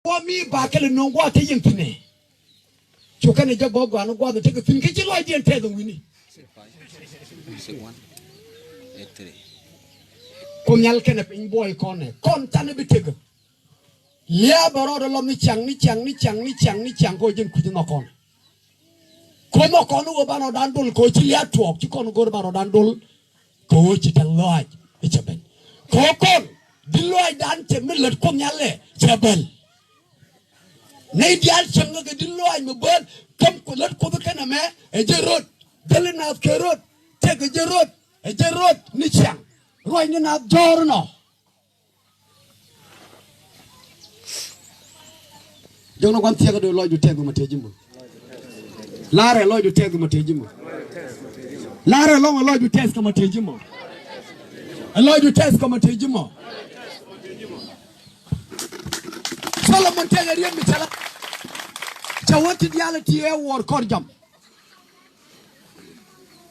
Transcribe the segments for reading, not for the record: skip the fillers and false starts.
ว่ามีบาเกลนงว่าที่ยังที่นี่ช่วยกันจะบอกว่าน้องว่าจะก็ถึงแค่จะลอยเดียนเท่ตรงนี้คนยัลกันเป็นบอยคนเนี่ยคนจันทร์ไปถึงเลี้ยบรอดลมนี่จังก็ยังคุยมาคนมาคนนู้นบ้านเราดันดุลก็จะเลี้ยถวกที่คนนู้นบ้านเราดันดุลก็จะดันลอยจะเป็นคนดิลอยดันจะไม่หลุดคนยัลเลยจะเป็นในเดียร์ช่างก็ดิลอยมาเบิ้ลคำกุลก็ไม่กันนะแม่เอเจรถเดลินาฟเครถเทกเจรถนี่ช่างรอยนี่นาจอร์น่ะยังนักวันเที่ยงก็ดูลอยดูเทกุมาเทจิมลาเร่ลอยดูเทกุมาเทจิมลาเร่ลอยดูเทสกุมาเทจิมลอยดูเทสกุมาเทจิมสลมันเทเรียนมิชลจาวติดยาลที่วอร์คอร์จัม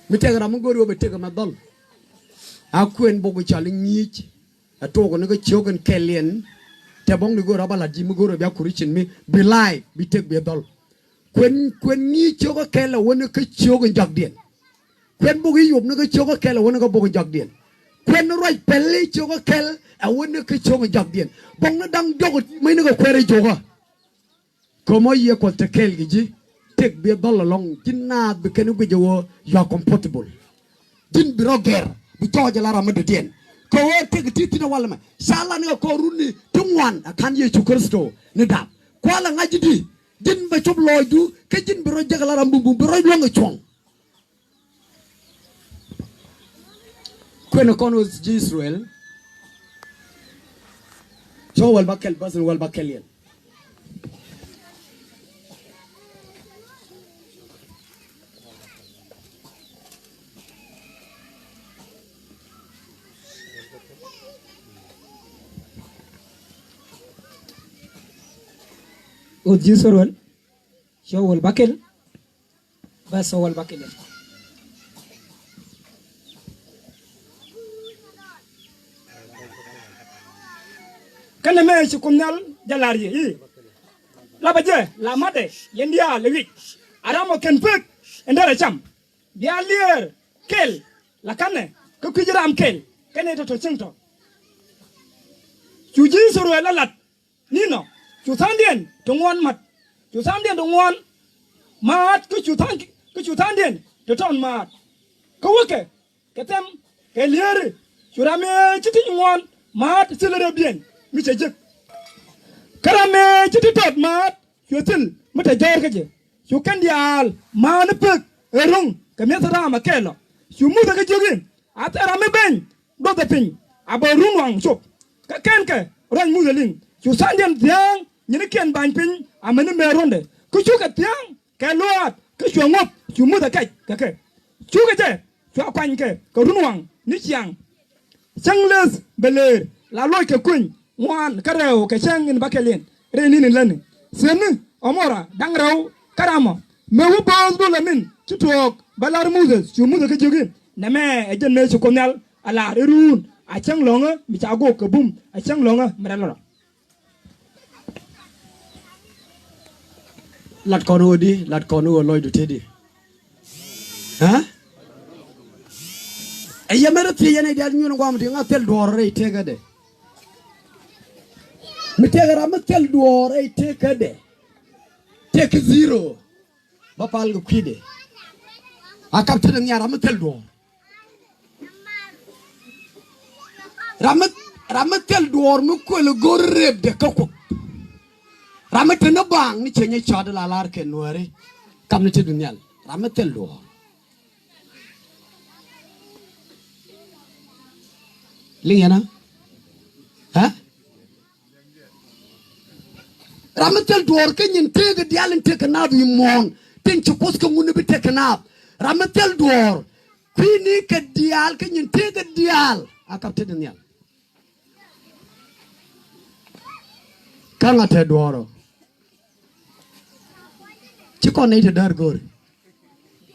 มิเทกรามุกอรูเบเทกมาดอลอาควนบอกว่าชาลิงีชอะตัวคนนึกเชี่ยวกันเคเลียนแต่บางนึกว่าเราบาลาจิมุกอรูเบียคุริชินมีบิไลบิเทกเบียดอลควนนี้เชี่ยวกันเคลวันนึกเชี่ยวกันจักเดียนควนบุกิยุบนึกเชี่ยวกันเคลวันนึกบุกจักเดียนควนไรเปลี่ยเชี่ยวกันเคลวันนึกเชี่ยวกันจักเดียนบางนึกดังยกไม่นึกว่าควนไรโจกะก็ไม่เยอะกว่าตะเคลกิจิเทกเบียดอลลองจินนาบิเคนุกิจวัวยาคอมฟอร์ตเบิลจินบิโรเกอร์บิจอจลารามันเดียนก็ว่าเทกที่นั่นว่าละมั้ยซาลาเนี่ยก็รุ่นนี้ทุกวันคันเยซูคริสต์นี่ดับกว่าละไงจิดีจินไปชอบลอยดูแค่จินบิโรจักลาราบุบบิโรลงไอ้ช่องควนคนอุสจิสราเอลโชว์วัลบักเคลบัสวัลบักเคลียนUjisurul, shawul bakil, basawul bakil. Kan me sukunal jalari i. La baje, la mate, yendia lewik. Aramo kenpek, endara cham. Dia lier, kel, la kanne, kukijiram kel, kene to chinto. Ujisurul lalat, nino. Chủ thang điện đồng ngoan mặt chủ thang điện đồng ngoan mặt cứ chủ thang điện để tròn mặt có cái tem cái lier chủ làm chỉ thích ngoan mặt chỉ là biển mi chạy giật cái làm chỉ thích tọt mặt chủ tin mất thời gian cái gì chủ canh dial mà nó bực rung cái miếng thara mà kêu lo chủ mua cái gì à ta làm bên đốt cái pin à bờ rung hoàng chụp cái cái rang mua cái linh chủ thang điện tiếng những cái bàn pin à mình nó mê rồi cứ chú cái tiếng cái loạt cứ chuồng ngọc chú mua cái chú cái gì chú quanh cái rung hoàng nít giang sang lên bể là lôi cái quỳnh ngoan cái rau cái sang in bạc liền đây nín lên xem nè omora đang rau cái rau mà mẹ hút bao nhiêu là mình chú thuộc balar muzes chú mua cái gì nè mẹ ở trên mẹ chú con nhau à là run à chăng lòng á bị cháu gục cái bum à chăng lòng á mà đang lo lật con nuôi đi lật con nuôi lôi được thế đi hả ấy giờ mấy đứa thì này đi như nó qua một tiếng ngắt tel đuổi rồi thế cái đấy mình thế cái làm tel đuổi rồi thế cái đấy thế cái zero bà pal cái gì đấy à cặp thằng nhà làm tel đuổi làm tel đuổi mới quên là gorep để câu Ramet na bang ni chenye chada la lar ke nuare kam ni dunyal ramet lo lingana ha ramet duor ke nyin te ga dial te kana bi mon tin chupos ko ngune bi te kana ramet duor kwini ke dial ke nyin te ga dial akap te dunyal kanga te duoro chỉ còn này thì đỡ rồi,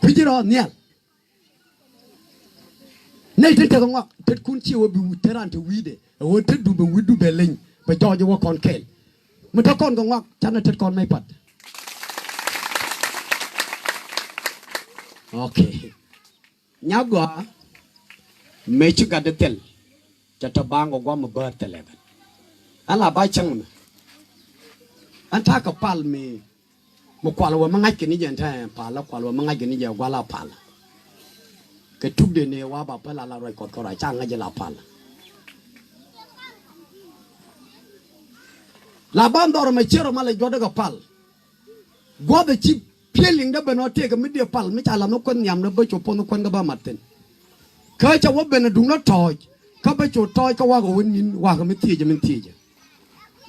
bây giờ đó nhỉ, này thì cái ngọc, thì kun chiêu bị uteran thì uide, uter du bị uidu beleng, bây giờ cho con kẹl, มันตะก้อนก็งอกฉันน่ะตะก้อนไม่ปัดโอเคญาก็ไม่ชิกาเดเตลจะตะบางก็มาเบิดเตลกันอะไรไปจังมั้ยอันถ้ากับพาลมีมุกวาลว่ามันง่ายกินนี่ยังแท้พาลกวาลว่ามันง่ายกินนี่ยังกว่าลาพาลก็ทุกเดือนเนี่ยว่าแบบเราไรกดก็ไรจ้างง่ายจะลาพาลลาบ้านดอร์ไม่เชื่อมาเลยยอดกับพาลกว่าจะชิบเพียงลิงได้เป็นอเทกับไม่เดียวพาลไม่ใช่ลำนกคนยำแล้วไปจูบปนคนก็บ้ามัดเต็นเคยจะว่าเป็นดุงนัดทอยเขาไปจูบทอยก็ว่ากับวันนี้ว่ากับไม่ทีจะไม่ทีจะ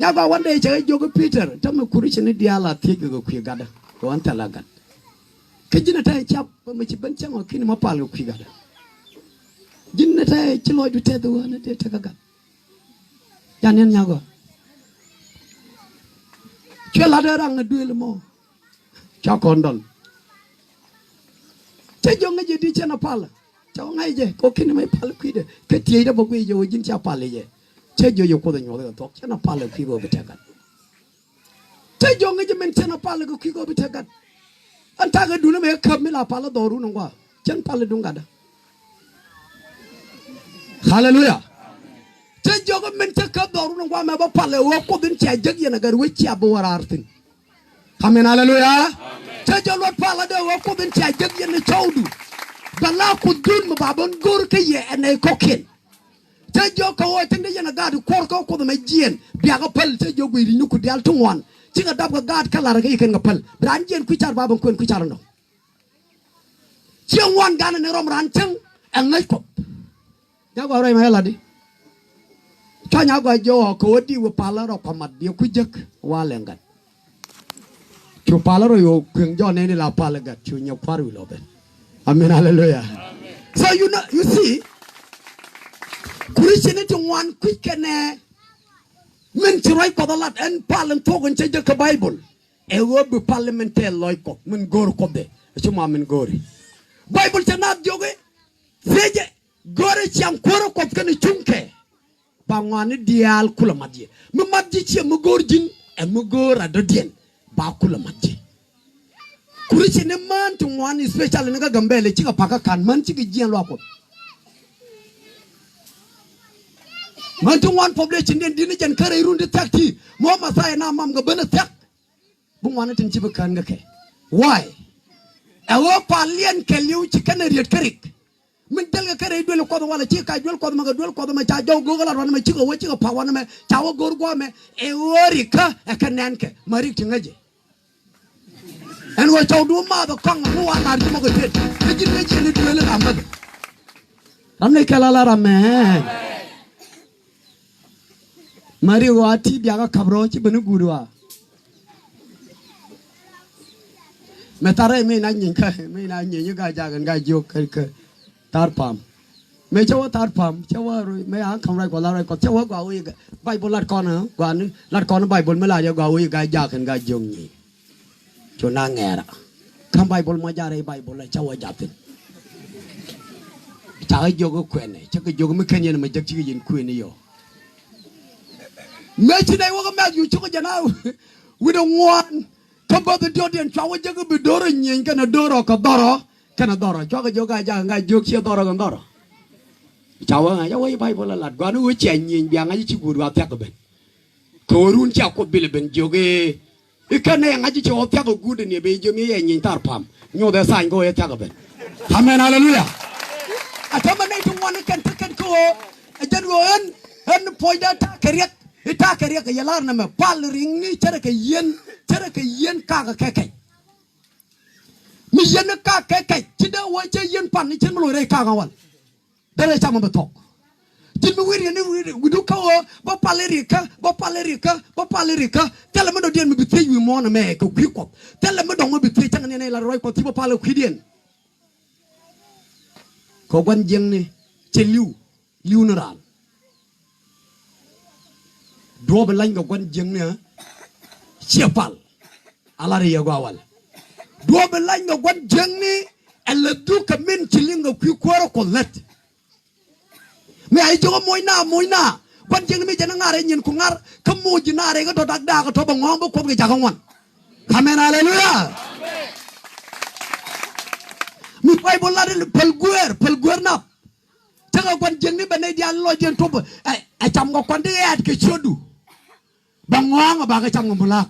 ยาบาวันเดย์เจอโยกปีเตอร์ทำไมคุริชนิดเดียร์ละที่ก็คุยกันก็อันตรายกันแค่จินนั่นเองจับไม่ใช่เป็นช่างว่าขึ้นมาพาลก็คุยกันจินนั่นเองชิลอยดูเตตัวนั่นเองทักกันยันยันยาก็ช่วยลาเดรังดูเลยมั้งชาวคอนดอนเจ้าจงไงจะดีเจ้าหน้าพาลเจ้าไงเจ้าก็ขึ้นมาพาลคุยเด้แค่ที่ได้บอกว่าโยจินเจ้าพาลเลยเจ้าโยโย่คนเดียวเลยตัวเจ้าหน้าพาลคุยก็ไปทักกันเจ้าจงไงจะเป็นเจ้าหน้าพาลก็คุยก็ไปทักกันอันถ้าก็ดูนะไม่ขับไม่ลาพาลดอรุน้องว่าฉันพาลดุงกันนะฮาเลลูยาเจ้าจงก็เป็นเจ้าขับดอรุน้องว่าแม่บอกพาลว่าคนเป็นเจ้าจักรยานกันวิจัยบัวราร์ตินฮามินฮาเลลูยาเจ้าจงรถพาลเดียวว่าคนเป็นเจ้าจักรยานชาวดูแต่ละคนดุนมาบ้านกูร์ขี้เย่ในคุกเข่นเจ้าจงเขาว่าทั้งนี้ยันกาดูคอร์เขาคนไม่เจียนเบียกับเพลเจ้าจงไปรินุกุเดียลทุ่งวันจิงกระดับกับกาดขลาระกันอีกคนกับเพลร้านเจียนคุยจาร์บ้าบังคนคุยจาร์นองเชียงวันกันในรอมร้านจังเอ็งไงกบยากว่าอะไรไหมล่ะดิช่วยยากว่าโย่เขาดีว่าพาลเราความมัดเดียวคุยจักว่าแรงกันชูพาลเราอยู่เครื่องย้อนในลาพาลกันชูเนียพารุลอเป็นอามินฮาเลลูยา so you see คุริชนี่จงวันคุยกันแน่มันจะไรก็ตลาดเอ็นพาลนทกันใช้จากไบเบิลเอวบุพาลมันเทลลอยกบมันโกรกบเดชั่วมามันโกรไบเบิลจะนัดโยกเสียโกรช่างโกรกบกันชุ่มแค่บางวันนี่เดียลคุลมัดจีมันมัดจีเชื่อมันโกรจินเอ็มโกรดเดียนบาคุลมัดจีคุริชนี่มันจงวันนี่สเปเชียลนี่ก็กัมเบลชิคาพักกันมันชิคกี้เจียนลอกบมันจงวัน population เดียนดินจันเคยรุ่นเด็กทักที่มอมาใส่น้ำมันก็เป็นทักบุ้งวันนั้นจิบกันก็แค่ why เอาว่าพาเลียนเคลิวชิคกันเรียดคริกมันเดลก็เคยดูลูกคนวันละชิคกี้ดูลูกคนมันก็ดูลูกคนมันจ่ายจงกูก็ลาวันมันชิคกี้ว่าชิคกี้พาวันนั้นจ่าวกูรู้ว่ามันเอวริกะเอกันนั่นแค่มาริกถึงไงจีอันว่าจ่าวดูมาตัวข้างหัวนาที่มันก็เด็ดไม่จิไม่จินี่ดูเลยทำมันทำเลยแค่ละละแม่มาริวาที่เบียก็ขับรถที่เป็นกูรัวเมื่อตาเร่ไม่นั่งยิงกันไม่นั่งยิงยังไงจากกันไงโยกกันตาร์พามไม่ใช่ว่าตาร์พามใช่ว่าไม่อ่านคำไรกว่าอะไรก็ใช่ว่ากูเอาอีกไบเบิลลัดก่อนนะกว่านึงลัดก่อนไบเบิลไม่ลาเดี๋ยวกูเอาอีกไงจากกันไงยงยี่จนนางแง่ละคำไบเบิลมาจากอะไรไบเบิลเลยใช่ว่าจับตินจากโยกก็แขวนเนี่ยจากโยกไม่แค่ยันไม่จากที่ยันแขวนนี่โยเมื่อที่ไหนว่าก็แม่อยู่ชุกจะน่าวิดงวนถ้าบอกตัวเดียวเดียนชาวจะก็ไปดอร์ยิงกันดอร์ก็ดอร์กันดอร์ชาวก็โยกจะไงโยกเชียดอร์กันดอร์ชาวไงชาวไอ้ใบบัวลัดกว่านู้นเชียนยิงยังไงชิบุรัวเทียกกันโครุนเชียกบิลเป็นโยกอีกแค่ไหนยังไงชิวเทียกกูเดนี่เป็นโยมียิงตาร์พามโยเดสันก็เทียกกันทำไมนั่นเลยอ่ะทำไมในทุกวันนี้กันก็จันวันเห็นพอยด้าท่าเรียกท่าเรียกก็ยาลาร์นั่นแหละพาลริงนี่เชื่อก็เย็นกากแค่มีเย็นกากแค่จินเดาว่าจะเย็นปันนี่ฉันไม่รู้อะไรกากวันเดี๋ยวจะมาบอกจินไม่วิ่งนี่วิดูเขาบ่พาลริกะแต่ละมันโดนเดียนมันบิดเที่ยวมอนแม่ก็คุยกบแต่ละมันโดนมันบิดเที่ยวจังเนี่ยในละร้อยกว่าที่บ่พาลคุยเดียนเขาวันยังนี่เจลิวนรานดวงเป็นไรกับวันยังเนี่ยเชี่ยปัลอะไรเรียกว่าวันดวงเป็นไรกับวันยังนี่เอลดูกับมินชิลิงกับคิวควาร์คนเล็ดไม่ไอ้เจ้ามวยหน้า kwan jeng mi jana ngare nyin ku ngar kamu jinare ga to dagda ga to bangong bo ko ga jagongwan amen hallelujah mi pay bo la de pel guer na taga kwan jeng ni bane dia lo jen to a cham go kwan de at ke chodu bangong ba ga cham go mulak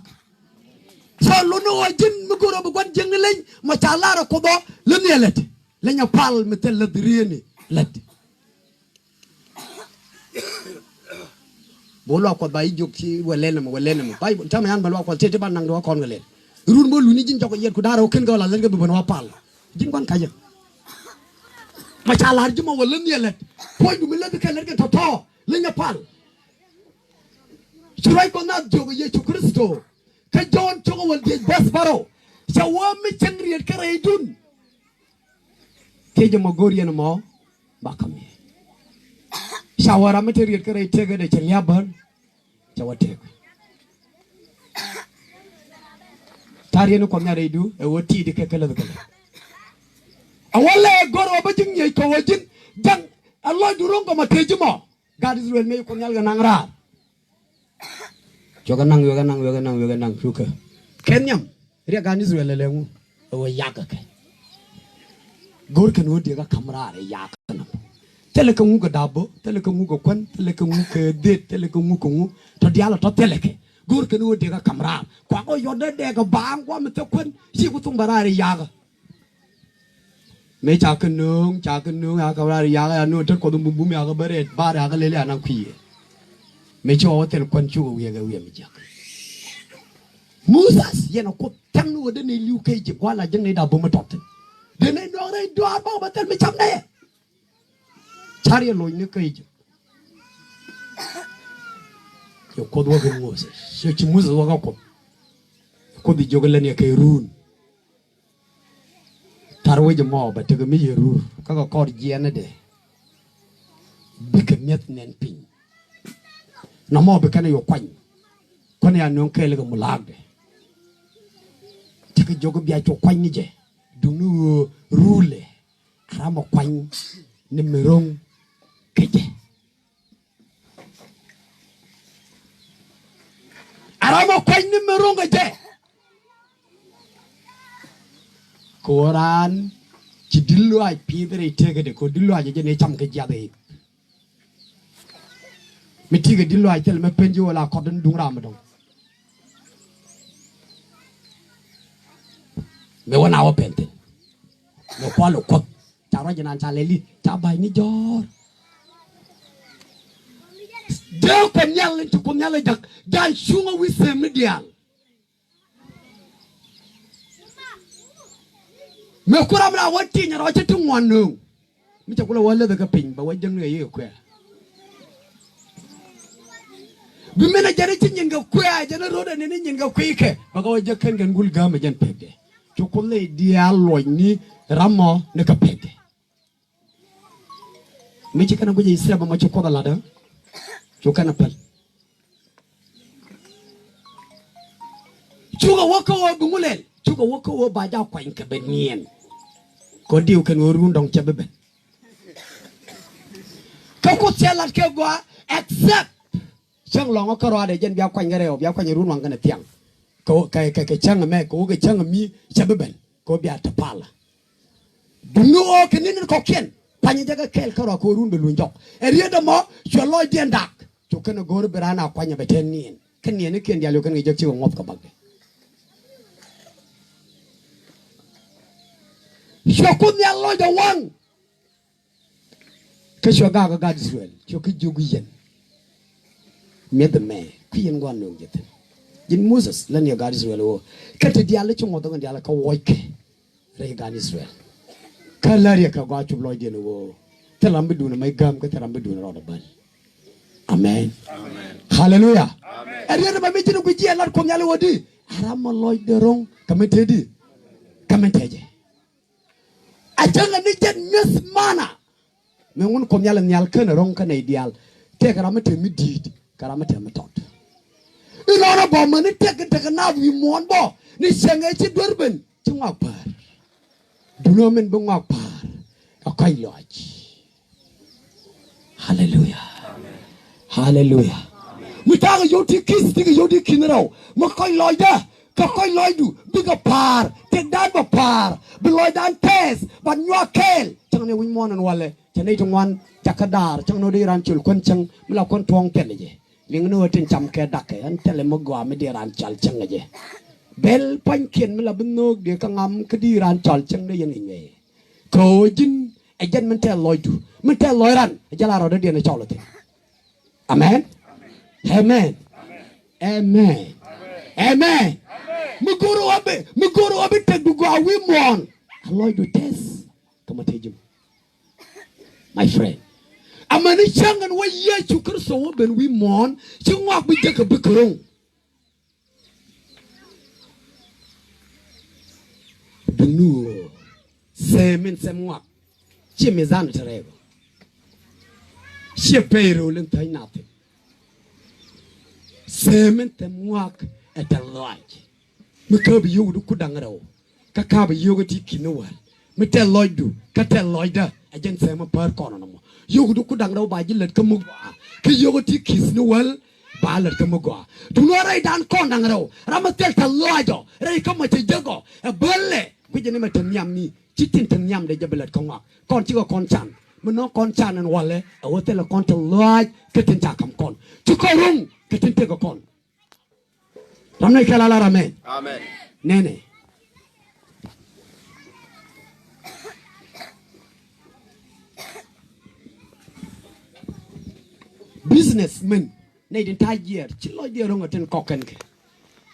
so lu no jin mi goro bo kwan jeng ni len ma cha la ko do le nelet lenya pal mi tel le drieni let bolo ko bay juk ci walena mo bay tam yan balo ko tete ban nang do kon ngalen run bo lu ni jin joko yet ku daro ken gawla len ga bon wa pal jin kon kaje ma cha lar juma wala nelet poy du mi le ke le to to lenya pal suray ko na jogo yesu kristo ka jon to wal de bas baro sa wa mi changri ka ray dun keje mo gor yen mo bakami shawara material ka ray tege de ci liaban jawate tarienu ko nyare du e woti de kekele de kele awale goro ba jingne ko wajin jang allah du rongo ma tejimo god israel me ko nyal ga nangra joga nang suka kenyam ria god israel lengu o yaga ke gor kan wodi ga kamra re yaga na tele ko ngugo dabo tele ko ngugo kwan tele ko ngugo de tele ko ngugo to diala to tele ke gor kan wodi ga kamra kwa ko yode de ga bang kwa me to kwan si ku tung barare yaga me cha kan nung ya ka barare yaga no to ko dum bum ya ga bare bare ga lele anan kwiye me cho tel kwan chu go ye ga wi me jak musas yena ko tang no de ne liu ke ji kwa la jeng ne dabo ma tot de ne no re do ba ba tel me cham ne Chari loy ne kai yo ko do ga mo se se chi muzo wa ko di jogale ne kai run tarwe je mo ba te ga mi yeru ka ko je na de bi ka met nen pin na mo be kana yo kwan ko ne anon kai le ga mulag de te ga jogo bi a to kwan ni je du nu rule ramo kwan ne merong keje aramo kwan ni merong keje Quran ci dillo ay pidere tege de ko dillo ay je ne cham ke jade mi tige dillo ay tel me penji wala ko den dungra ma don me wona o pente no kwalo ko taro je nan chaleli tabay ni jor de ko nyal to ko nyal jak dan shunga wi semdial me kura bra wati nya ro chetu ngwanu mi ta kula wala daga pin ba wajen ne ye kwa bi mena jare tin nyinga kwa jana roda ne nyinga kwike ba ga wajen kan gan gul ga ma jan pede to kulle dia loy ni ramo ne ka pede mi ci kana guje isra ba ma ci ko da lada to kana pal chuga waka wo gumulel chuga waka wo ba ja kwa inka benien ko diu kan woru ndong chabe ben ka ko selat ke go accept chang long ko ro de jen bia kwa ngare bia kwa ru wang kana tiang ko kai chang me ko ga chang mi chabe ben ko bia ta pala dunno o kenin ko ken pani jaga kel ko ko ru be lu njok e rieda mo so loy den dak to kana gor berana kwa nya beten nin kan ne ken dia lo kan ga ci ngop ka bagde Shokun ya lo ja wang ke shoga ga God Israel shoki jogu yen medme kuyen gwan no jete jin Moses lan ya God Israel wo kete dia le chungo do dia la ka woike re God Israel kala ri ka gwa chublo de no wo telambe duna mai gam ka telambe duna ro da bal amen hallelujah amen ari ba mi jinu ku ji lar ko nyale wodi arama loy de rong kametedi kameteje ajanga ni jet nyes mana me ngun kom yalla nyal ken rong kan ideal te karama te mi dit karama te mi tot ino bo man te ke na wi mon bo ni senge ci dorben ci ngak par duno men bo ngak par akay loj hallelujah Hallelujah. Mutaga yoti kiss, tiga yoti kinero. Makoy loida, kakoy loidu, bigger par, take that par, below that test, but you are kale. Chang win one and wale, Chanate one, Jakadar, Chang no dear until Quenchang, Milakon Twong Kelly. Ling no tin cham ke dake, and tell him go me dear and chal changaje. Bell Pankin Milabino, dear Kangam, Kadir and chal chang the yen. Kojin, a gentleman tell loidu, Mentel loiran, a jalaro de dinner charlatan. Amen. Amen. Amen. Amen. Muguru abe take to go we mon. Allah do test. Come at him. My friend. Amani chang and way ye you could so when we mon. You walk with take a bickerong. The new same in some walk. Jim is untravel. She payroll and tie nothing. Semen them walk at the lodge. Mukab you do kudangaro. Kakab you go to Kinoal. Metel Lloydu, Catel Lloyda, against them a per corner. You do kudangaro by Gillet Kamugua. Kiyogo Kis Noel, Ballad Kamugua. Do not write down Conangaro. Ramatel Lloydo, Ray come at a jago, a bulle, with the name of Yammy, Chitin Yam de Jabelet Conga, Contigo Conchan. Mano Conchan and Wale, a hotel of Contel Lloyd, Kitin Chakam Con. Chukorung. Ketin take a con. Ramne kalala amen. Amen. Nene. Businessmen. Need entire year. Chilo dia rong aten koken ke.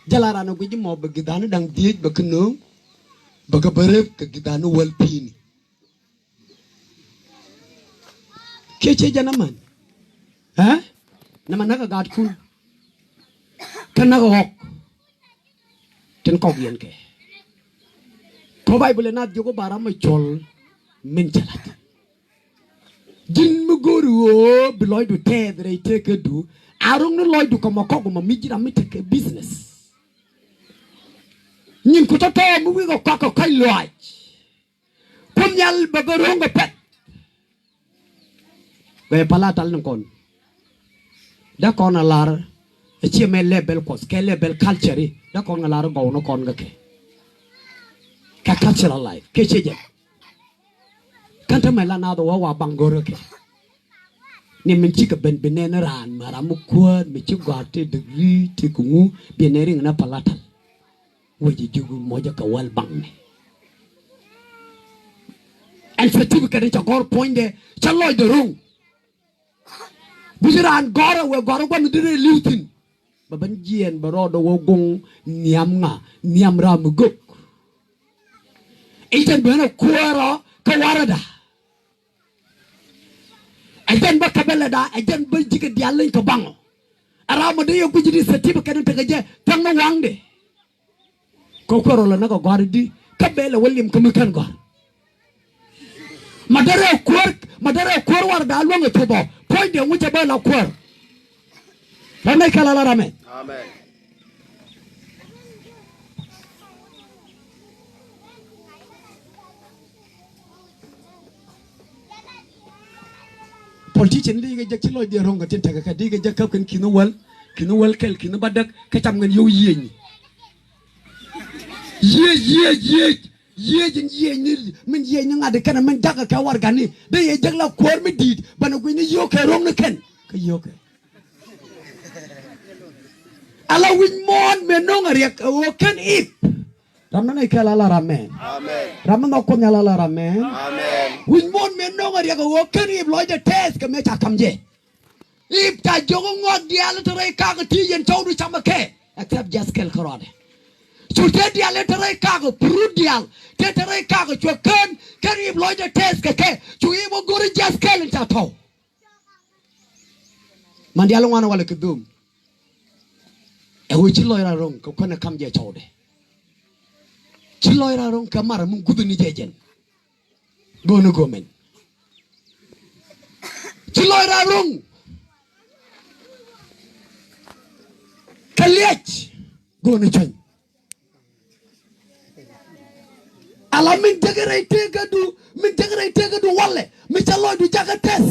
Jalara no kuji mo begidanu dang diet bekenu. Bagabarep ke gidanu walpini. Kece janaman. Huh? Nama naga gad kun. Kanaga hok. Ten kog yen ke. Ko Bible na jogo bara ma chol min chalat. Jin mu goru o biloy du tɛth re take do. Arung no loy du ko makog ma mijira mi take business. Nyin ko to mu wi go ko kai loy. Punyal bagorong pet. Be palatal non kon. Da kon alar e me level kos ke level culture da kon alar go no kon gake ka cultural life ke cheje kanta mela na do wa bangoro ke ni min chika ben benena ran mara mu ko mi chi gwate degree ti kungu benering na palatal waji jugu moja ka wal bangne and certificate cha gor point de cha loy de rung Bujiran gora we gora kwa ndire liutin. Baban jien barodo wo gong niam ra muguk. Itan bana kuara kawarada. Itan ba kabela da itan ba jike dialin ka bango. Arama de yo kujidi setiba kan tagaje tanga wangde. Ko koro la nako gora di kabela William kumukan gor. Madare kwar war da alwanga tobo. Point de mucha bela kwar. Ramai kalala rame. Amen. Politician liga jak ci loy de ronga tin taga ka diga jak kan kinu wal kel kinu badak ka tam ngeen yow yeñ ye ni min ye ni ngade kana min daga ka war gani de ye jak la kor mi dit bana ko ni yo ka rong na ken ka yo ka ala win mon me no ngari ka o ken ip ramna ka la ramen Amen. ramna ko nya la ramen Amen. win mon me no ngari ka o ken ip lo de test ka me ta kamje ip ta jogo ngod dial to re ka ti yen tawdu chamake except just kel korode so te dial to re ka ko prudial te re ka ko chokan ken ip lo de test ka ke chu i mo gori just kel ta to man dial ngwana wala kedum e wo ci loyra rong ko kona kamje tawde ci loyra rong ka mara mun gudu ni jejen gono gomen ci loyra rong kaliech gono chan ala min jagare tegadu walle mi ca loy du jaga tes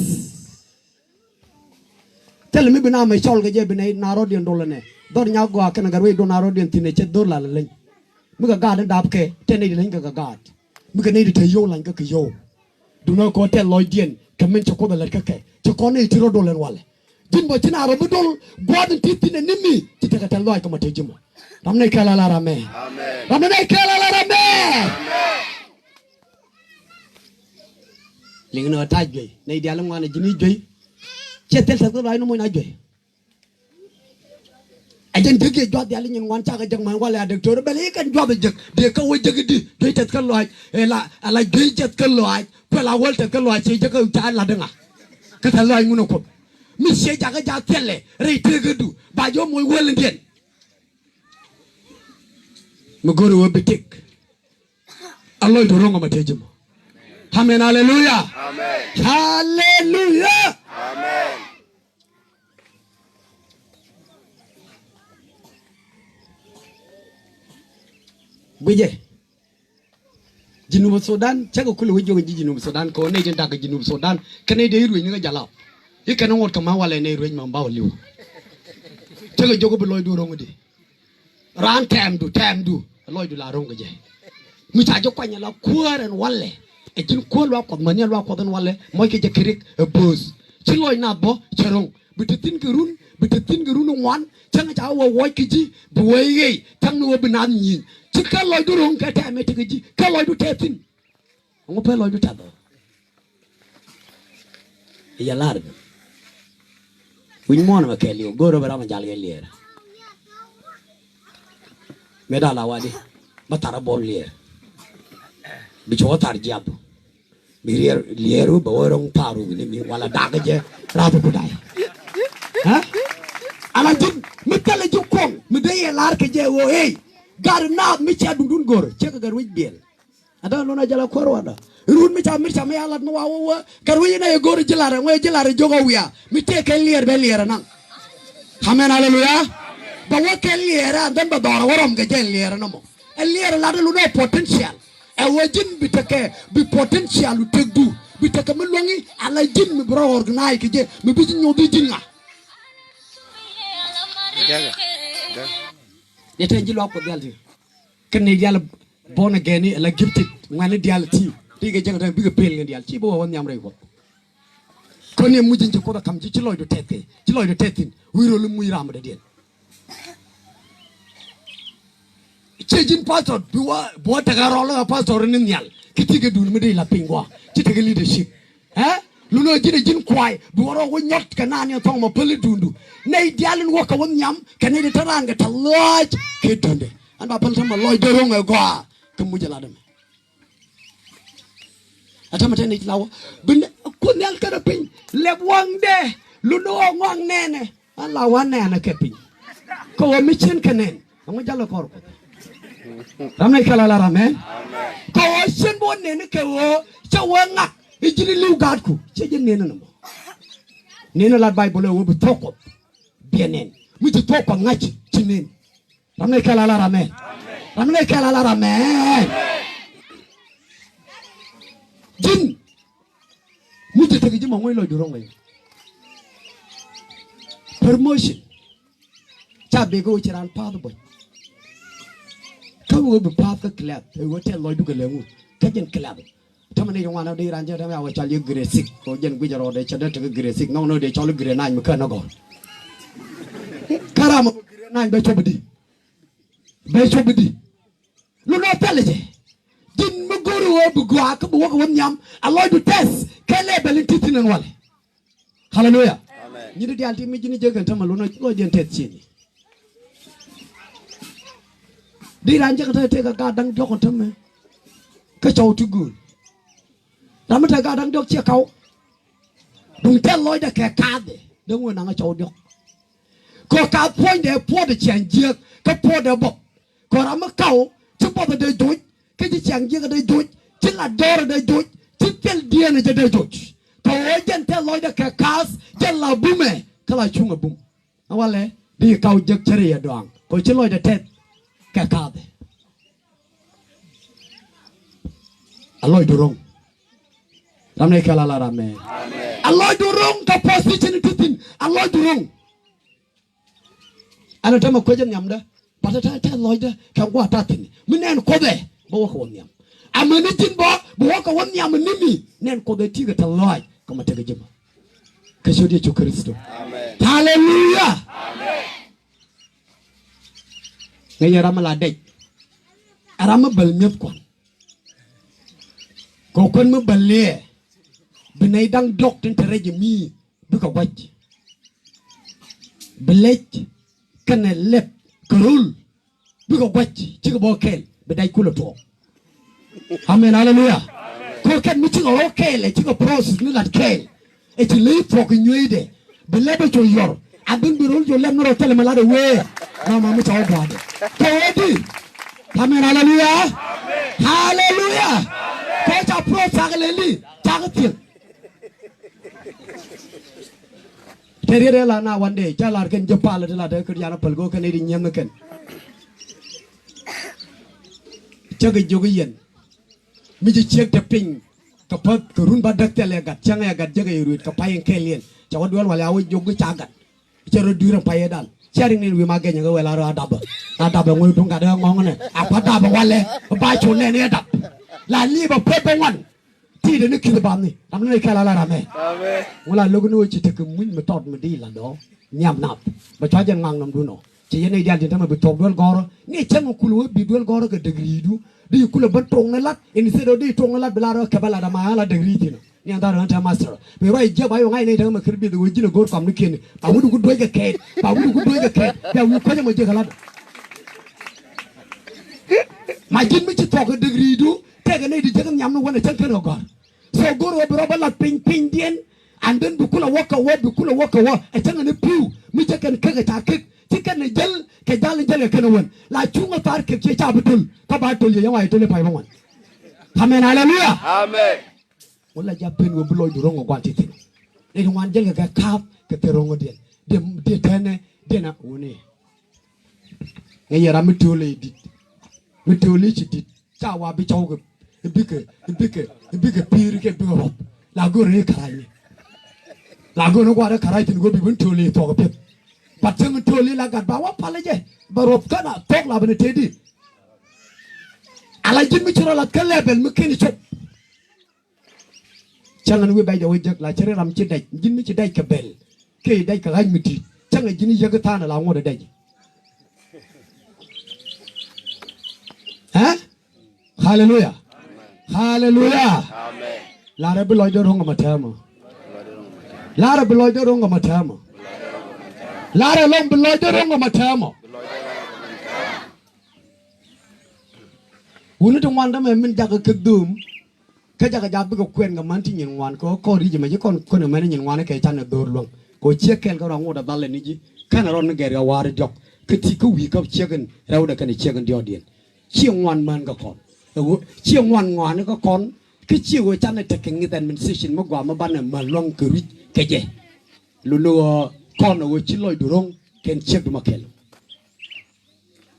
tell me bina me chol ge bina narodian dolane dor nya go kan garwe do narodian tine che dor la len mi ga gad dap ke tene len ga gad mi ga ne de yo lan ga ke yo do no ko tel loidien kamen choko da la ke choko ne tiro dolen wale din bo tina ro budol god titine nimi titaka tel loy ko mate jimo ramne kala la rame amen ramne kala la rame amen lingno ta joy nei dia lam ngana jini joy chetel sa ko lay no mo na joy ajen dege jot dia lingin wan cha ga jag man wala docteur bele kan job jeg de ka wo jeg di joy tet ka loy la ala joy jet ka loy ko la wol tet ka loy che je ka ta la denga ka ta loy nguno ko mi se ja ga ja tele re tegedu ba jo mo wol ndien mo goro wo bitik aloy do rongo mate jimo amen hallelujah amen hallelujah amen bije Junub Sudan chago kulu wijo Junub Sudan ko ne jenta ga Junub Sudan kane de ruwe ni ga jalaw ikana ngot kama wala ne ruwe ma baw liw chago jogo be loy do rongo de ran tem du loy du la rongo je mi ta jo kwanya la kuaren walle e jin ko lo ko mania lo ko den walle moy ke je kirik e bos ci loy na bo cherong bitatin ke run wan changa ja wo woy ki ji bu weye tang no bi nan yin ci ka loy du rong ka ta me te ji ka loy du tetin ngo pe loy du ta do ya lar win mon ma ke liyo goro bara ma jal ge lier me da la wadi batara bol lier bi cho tar jiabu bi lieru ba worong paru ni mi wala daga je rabu budai ha ala jin mi tele ju kon mi de ye lar ke je wo hey gar na mi cha dundun gor che ka gar wij bel ada lo na jala kor wada run mi cha me ala no wa gar wi na ye gor jilare we jilare jogo wiya mi te ke lier be lier na amen hallelujah ba wo ke lier dan ba dora worom ge je lier no mo lier la de lu no potential e wajin bitake bi potential tegdu bitake mi longi ala jin mi bro organize ke je mi bi nyo bi jinga yete jilo ko daldi ken yalla bona geni la gifted ngani dial ti dige jangata bi ga pel ngi dial ci bo won ñam rek ko ne mujjin ci ko da kam ci loy do tete ci loy do tetin wiro lu muy ram da den cejin pastor biwa bo taga rolo pastor ni nyal kitige dul mi de la pingwa ci tege leadership hein lu no jine jin kwai bi woro wo nyot kana ni tong mo pele dundu nei dialin wo ka won nyam kane de taranga ta loj ke dunde an ba pele sama loj de ronga go ke mujala dem atama tane lawo bin ko nel ka pin le wang de lu no ngong nene an la wan nene ke pin ko mi chen kanen am jalo kor ko ramne kala la ramen ko sen bon ne ke wo cha wanga ijini liu gad ku che je nena no nena la bible wo bi toko bienen mi ti toko ngachi chinen ramne kala la ramen ramne kala la ramen jin mi ti tege jima ngoy lo du ronga promotion cha be go chiran pa do boy ka wo bi pa ka club e wo te lo du ke lengu ka jen club tamane yo wana de ranje tamya wa chal gresik ko jen gujaro de chada te gresik no no de chal gre nan mi ka na go karama gre nan be chobdi lu no teleje din mu guru wo bu gwa ka bu wo nyam aloy du test kele bel titinen wale hallelujah amen ni de alti mi jini jegan tamal lu no lo jen tet chini di ranje ka te ka dang jokon tamme ka chaw tu gul dama ta ga dang dok che kaw dum tel loy da ke kade dang wona nga chaw dok ko ka point de po de chanje ka po de bo ko ram kaw ci bo de doj ke ci chanje ga de doj ci la dor de doj ci tel diene de doj to jen tel loy da ke kas jen la bume kala chunga bum awale di kaw jek chere ya doang ko ci loy de tet ka kade aloy durong ramne kala la rame amen Allah durung ka position itu tin Allah durung ana tama ko jen nyam da patata ta Allah da ka gwa ta tin minen ko be bo ko nyam amani tin bo ko won nyam nimi nen ko be tiga ta Allah ka mata ga jima ka shodi ci Kristo amen hallelujah amen ngay ramala dej arama bal ñep kon ko kon ma balle binay dang dok tin tere mi bu ko wacc belej kana lep kurul bu ko wacc ci ko bokel be day kula to amen hallelujah ko ken mi ci ko okele ci ko process ni lat kel e ci lay fok ñoyde be lebe to yor abin bi rol jo lem no tele mala de we no ma mu taw bade ko di amen hallelujah amen hallelujah ko ta pro fagleli tagatil tere la na wande jalar ken jopal de la de ko yana pal go ken di nyam ken jaga jogi yen mi ci cek te ping ka pa ko run ba dak tele gat changa gat jaga yurit ka payen kelien ca wadwal wala awu jogu cagat ca ro duram paye dal cari ni wi ma genya ga wala ra daba ngoy to ga da ngong ne apa daba wale ba chu ne ne dab la li ba pepe wan ti de ni ki ba ni am ne kala la ra me amen wala logu no ci te ko muñ ma tot ma di la do nyam nap ba cha jen ngang nam du no ci yene dial di tama bi tok dol goro ni ceng kulu bi dol goro ga degri du di kula ba tong na lat en se do di tong na lat bla ro ka bala da ma la degri ti no ni andar anta master be rai je ba yo ngai ne tama kirbi do wajina gor kam ni ken ba wudu gu doy ga ke ba wudu gu doy ga ke ya wu ko ma je kala ma jin mi ci tok degri du te ga ne di je nyam no wona ceng ko gor so goro be ro ba la ping ping dien and then bu kula waka wa e ceng ne piu mi je ken ka ta kek ci ken ne jël ke dal jël ken won la chunga tar ke ci ta butul ka ba tol ye way tole pay ba won amen hallelujah amen wala jappen wo bu loy du rongo gwanti tin e ngwan jël ga kaf ke te rongo den de tane dena woni ngay yara mi tole ci dit ta wa bi chaw ga bike pir ke bi rob la go re karani la go no gwa karai tin go bi bun tole to ga pet pateng tole la ga ba wa pale je ba rob kana tok la bene tedi ala jin mi ci rolat ka lebel mi keni chop changan wi bay da way jak la cere ram ci daj jin mi ci daj ka bel kay daj ka gañ mi ti changa jin yega tana la ngoda daj ha hallelujah hallelujah amen la rabbi loy do ronga matama la rabbi loy do ronga matama la rabbi loy do ronga matama wonu to wanda me min jaga ke dum ka jaga jabbe ko kwen ga manti nyin wan ko ri je me kon ne me nyin wan ke tan dor long ko chekel ga ngoda dalle ni ji kana ron ne ga war jok ke ti ko wi ka chegen rawda kan chegen dio dien chieng wan man ga kon chieng wan ngwan ga kon ke chi wo tan ne te ngi tan min session mo gwa ma ban ne ma long ke ri ke je lu no kon wo chi loy durong ken cheg ma kel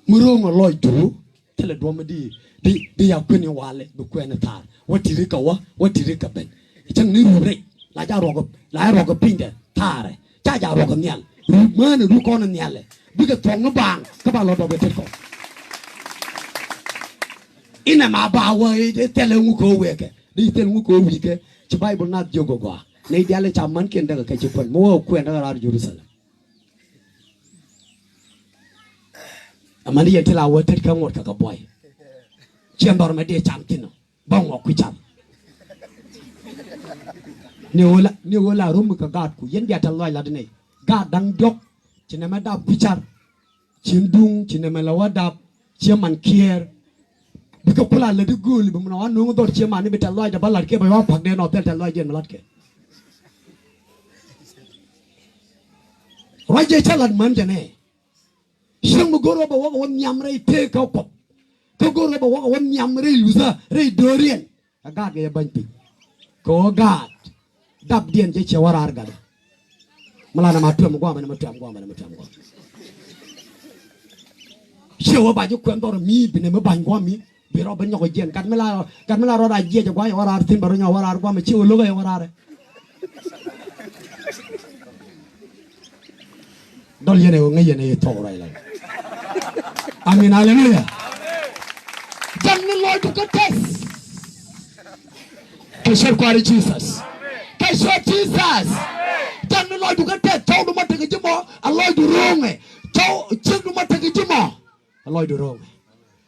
mu ro ma loy du tele do ma di ya kweni wale bu kweni tar watiri ka ben chang ni ru re la ja ro ga pinde tare ja ro ga nyal ru man ru ko na nyale bi ga tong bang ka ba lo do be ko ina ma ba wa tele ngu ko we ke di tele ngu ko wi ke ci bible na jogo go ne diale cha man ken daga ka ci pon mo kwen daga ra Jerusalem amani yetela wa tet ka ngot ka boy chiam dor me de cham tino bong ok cham ni wala rum ka gad ku yen dia tal la dine gad dang dok chine ma dab pichar chin dung chine ma lawa dab chiaman kier bi ko kula le de gol bi mo no dor chiaman ni betal la da balat ke ba wa phak de no tel tal la jen malat ke raje chalat man jane shang mo goro ba wa won nyam re te ka ko ko goro ba wa won nyam re lusa re dorien agad ge ban pi ko gad dab dien je che warar gad malana ma tuam gwa ma tuam gwa chewa ba ju kwen dor mi bi ne ma ban gwa mi bi ro ban nyoko jen gad mala ro da je gwa warar tin baro nya warar gwa ma chewa lo ga warar dol yene o ngay yene to ray la amin hallelujah jang ni loy du ko tes ke sor ko ari Jesus ke sor Jesus jang ni loy du ko tes taw du ma tege jimo aloy du ronge taw ci du ma tege jimo aloy du ronge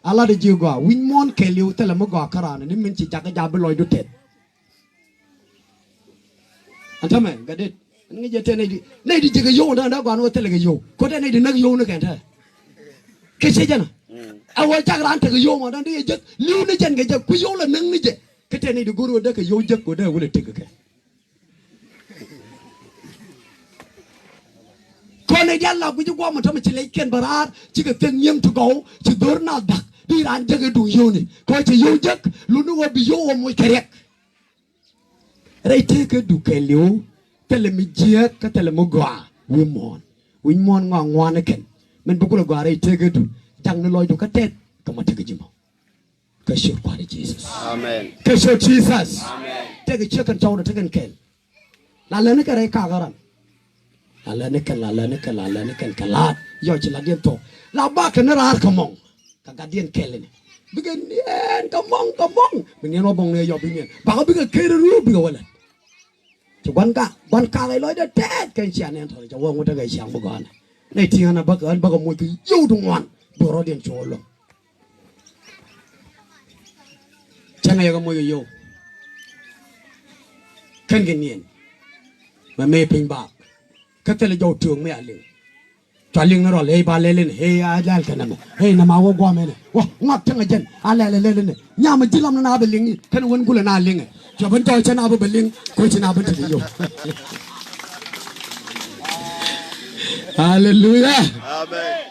ala de jigo win mon ke liu tele mo go karana ni min ci jaga jabe loy du tet antame gadet ngi jete ne di jiga yo da go no tele ga yo ko de ne di nag yo no kan ta ke se jana awa jagra ante ga yo mo dan de je liu ni jen ga je ku yo la nang ni je ke te ne di goro de ka yo je ko de wala tig ke ko ne yalla bu ji go mo tam ci lay ken barar ci ga ten nyem tu go ci dor na dak di ran je ga du yo ni ko ci yo je lu nu wo bi yo mo kerek ray te ke du ke liu tele mi je ka tele mo go wi mon nga ngwana ken men bu ko go ray te ke du jang ni loy du ka tet ka ma te ke jimo ka shir kwa Jesus Amen. ka shir Jesus Amen. te ke che kan chaw te kan ken la le ne ka ray ka garan la ne kan kala yo ci la dien to la ba ka na ra ka mong ka ga dien kele ni bigen yen ka mong bigen no bong ne yo bigen ba ka bigen kere ru bigen wala ci ban ka lay loy de tet kan ci anen to ja wo ngota ga xiang bu gan ne ti na ba ka mo ki yo du ngwan do ro dien cholo changa yo ga mo yo kan gen yen ma me pin ba ka tele jo tuong me aling cho ling nó rồi lấy ba lên lên hey ai lên cái này hey nằm áo qua mày này wow ngọc thằng ấy chân lên này nhà mình chỉ làm nó nào bên ling cái nó vẫn cứ là nào ling cho bên tôi chân nào bên ling coi chân nào bên thằng yêu hallelujah Amen.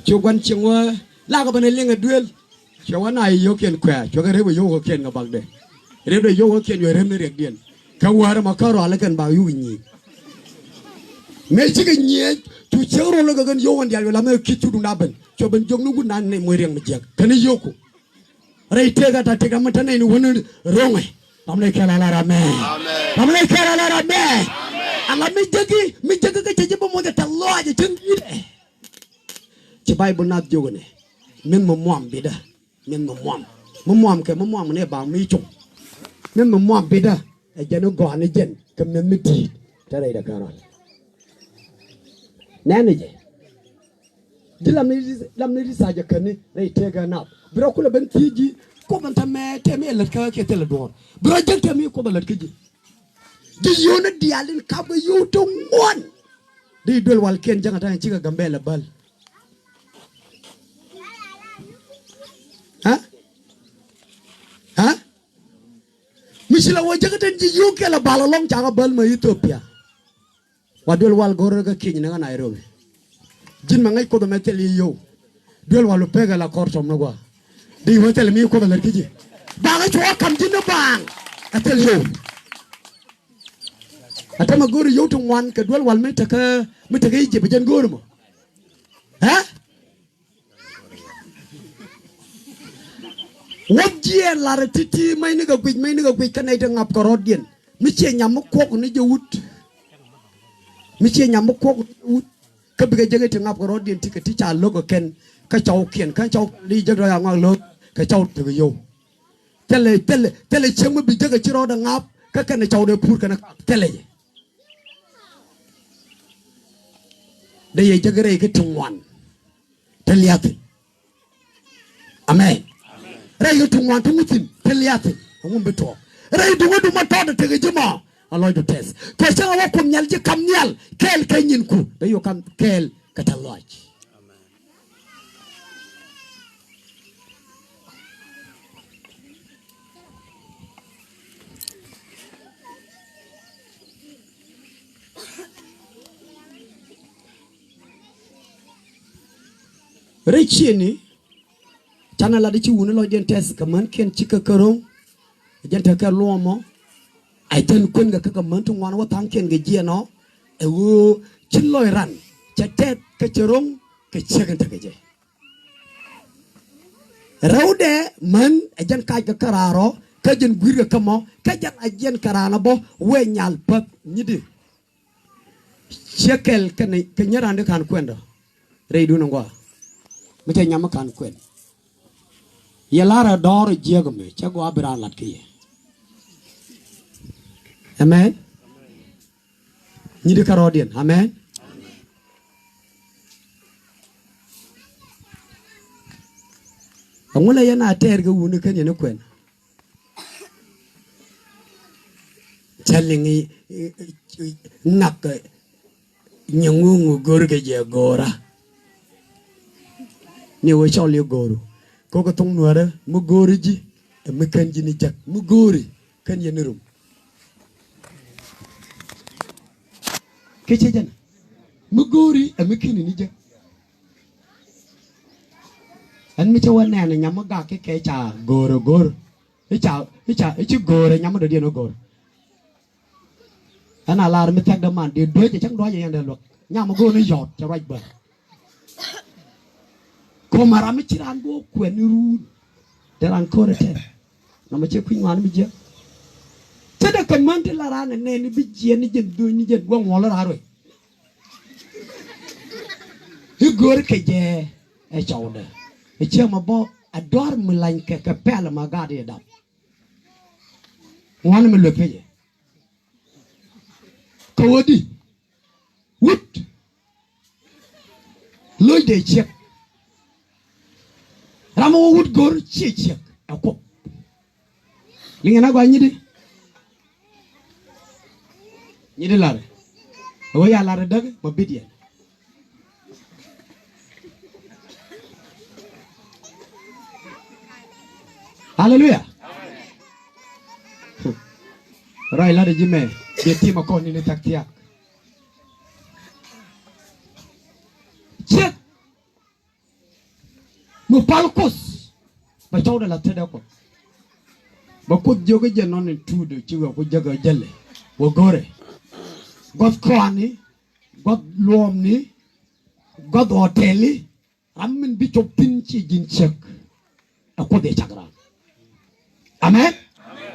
cho quan trọng quá la cái bên ling ở đuôi cho quan này yêu kiên khỏe cho cái đấy bây yêu kiên cái bằng đấy đấy bây yêu kiên rồi đấy nó riêng điên cái hoa mà có rồi là cần bao nhiêu nhỉ mấy chiếc cái nhẹ chú chéo rồi là cái gần yêu anh đi làm mấy kít chú đúng đáp bên cho bên trong nó cũng năn này mới riêng một chiếc cái này yêu cô rồi thế cái mà thế này nó vẫn rong ấy làm này cái là mẹ làm này cái là mẹ anh làm mấy chiếc cái chỉ bao nhiêu cái lo gì chứ gì đấy chỉ bài bốn nát yêu cái này mình muam bị đó mình muam cái muam này bảo mấy chục mình muam bị đó ai cho nó gọn nó chân cầm nên mới đi tới đây là cái rồi nè này chứ đi làm này đi sao cho cái này đây thế cái nào bữa cô là bên kia gì cô bên tham mẹ lật cái thế là đồ bữa chắc tham mẹ cô bên lật cái gì đi yêu nó đi ăn cắp cái yêu trong ngon đi đuổi vào kiên chẳng hạn chỉ cái gambe là bal hả Misila wajah kita jiu ke la balalong jangan bal me Ethiopia. Wadul wal goror ke kini dengan Nairobi. Jin mangai ko do metel yo. Dul walu pega la korsom no gua. Di hotel mi ko balar kiji. Bangai chua kam jin no bang. Atel yo. Atama gor yo tu wan ke dul wal me taka ije bejan gor mo. Ha? Wajie lara titi mai ni ga gwij kanai ta ngap korodian mi che nyam ko ni jewut mi che nyam ko wut ka biga jege ta ngap korodian ti ka ti cha logo ken ka chaw kien ka chaw li jega ya ngak lo ka chaw te yo tele chemu bi jega chiro da ngap ka kan chaw de pur kana tele de ye jegere ke tungwan teliat amen ray tu wan tu mutin teliate ngum beto ray du wadu mato de tege juma aloy do tes ko sa wa ko nyal ji kam nyal kel kanyin ku da yo kam kel kataloy ray chini chana la di ci wuna lo den tes ka man ken ci ka karong jenta ka lomo ay ten kun ga ka man tu ngwan wa tan ken ga je no e wo ci loy ran ca tet ka ci rong ka ci kan ta ga je rawde man e jan ka ga kararo ka jen guir ga kamo ka jan a jen karana bo we nyal pat nyidi Shekel kenyara ande kan kwenda reidu nangwa mete nyama kan kwen yalara dor jegme chago abira latkiye amen nyidi karodien amen amula yana terga wunu kan yana kwen chalingi nak nyangungu gorga je gora ni wo choli goru koko tong nuara mu gori ji mu kan ji ni jak mu gori kan ye nirum kece jana mu gori mu kini ni jak an mi chawa na na nyama ga ke cha goro icha goro nyama do no goro ana lar mi tak da man de do je chang do je yande lok nyama go no yot cha raj ba ko marami chiran go kwen ru deran ko rete no ma che kwin wan mi je tada kan man de la ran ne ni bi je ni je do ni je go ngol ra ro hi gor ke je e chawde e che ma bo ador mi lan ke pel ma ga de da wan mi le pe ko wodi wut loy de chek ramo wut gor chek ako lingena go nyidi lare o ya lare dag ma bidien hallelujah rai lare jime de tima ko ni taktia chek mu palkos ba chawda la teda ko ba ko joge je non tudo ci ko jaga jelle wo gore god kwani god lomni god hoteli amin bi chopin ci jin chek ko de chagra amen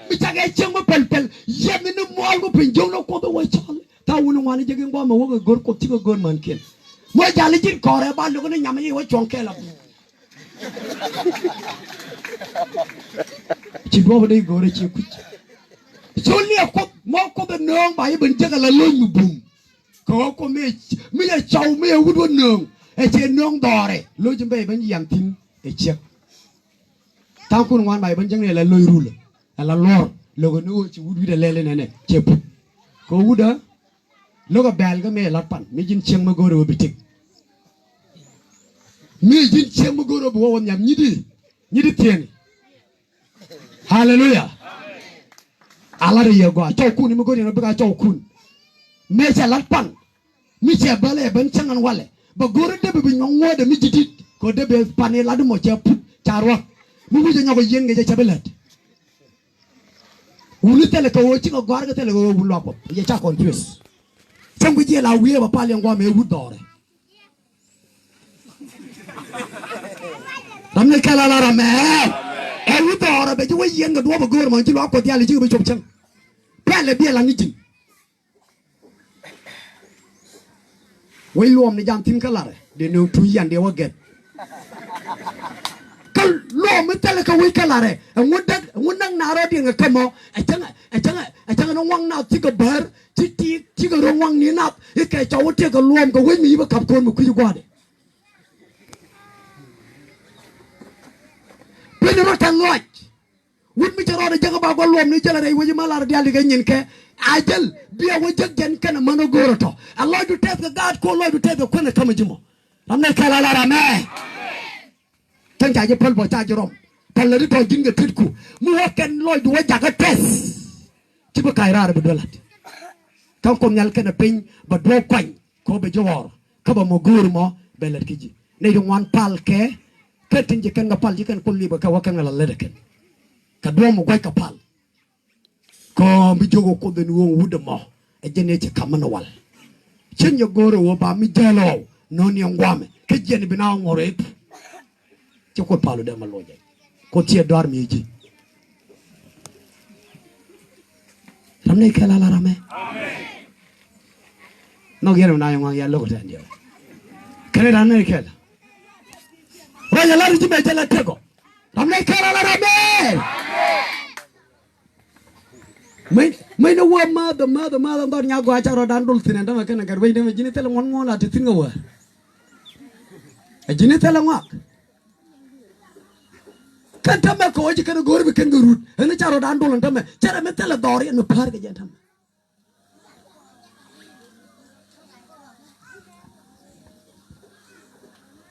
mi tage cheng mo pel yemi no mol go pinjong no ko be wo chale ta wonu wani jege ngoma wo gor ko tigo gor man ken mo jali jin kore ba lo ko nyama yi wo chonkela ci do day gore ci ku so li ko mo ko be nong ba yi ben jaga la lo ñu bum ko me ya chaw me wudo nong e ci nong dore lo jimbe ben yam tin e ci ta ko wan ba ben jang ne la loy rule ala lor logo no ci wudu de lele nene ci ko wuda logo bel ga me la pan mi jin ceng ma gore wo bitik mi jin ceng ma gore bo won ñam ñidi tieni hallelujah ala re yego taw kun mi gore no be ga taw kun me ci la pan mi ci bale ben cengan wale ba gore de be ñong wode mi jidit ko de be pané la mo ci carwa mu wuje ñako yenge ci belet wulu tele ko wochi ko gorga tele ko wulu ko ye cha confuse sangu je la wiye ba pale ngwa me wudore ramne kala la rame e wudore be je wo yenga do ba gor man ci lo ko diali ci be chop chang pele bi la nijin way luom ni jam tin kala re de no tu yande wo get lo me tele ka wi kala re ngunang na ro ding ka mo a changa no wang na ti ka bar ti ka ro wang ni na e ka chaw te ka luom ka wi mi ba kap kon mu ku gwa de pe no tan loj wut mi jaro de jaga ba go luom ni jala re wi ma la de ali ga nyin ke ajal biya wo jag jan kana mano goro to allah du te ka gad ko allah du te ko na kama jimo amna kala la ra me tan ja je pal bo ta jrom pal la to jinga tetku mu waken loy du wajaga tes ci ba kay raara bu dolat kan ko nyal kana peñ ba do kwañ ko be jowor ka ba mo goor mo belet ki ji ne du wan pal ke ketin ji kan nga pal ji kan ko liba ka wakan la lede ken ka do mo goy ka pal ko mi jogo ko den wo wude mo e jene ci kamana wal cin yo goro wo ba mi jelo non yo ngwame ke jeni bina ngore ci ko palu de ma loje ko tie dormi ji ramne kala la rame no gero na yang ya lo tan dia kare ran ne kela wa ya la ri me jela tego ramne kala la rabe mai no wa ma ndor nya go acha ro dan dul tin ndama kana gar wai de jini tele ngon la tin nga wa jini tele ngwa kan tama ko ji kana gor bi kan gurut ene cha ro dan dul ndama chara me tele dor no par ga jantam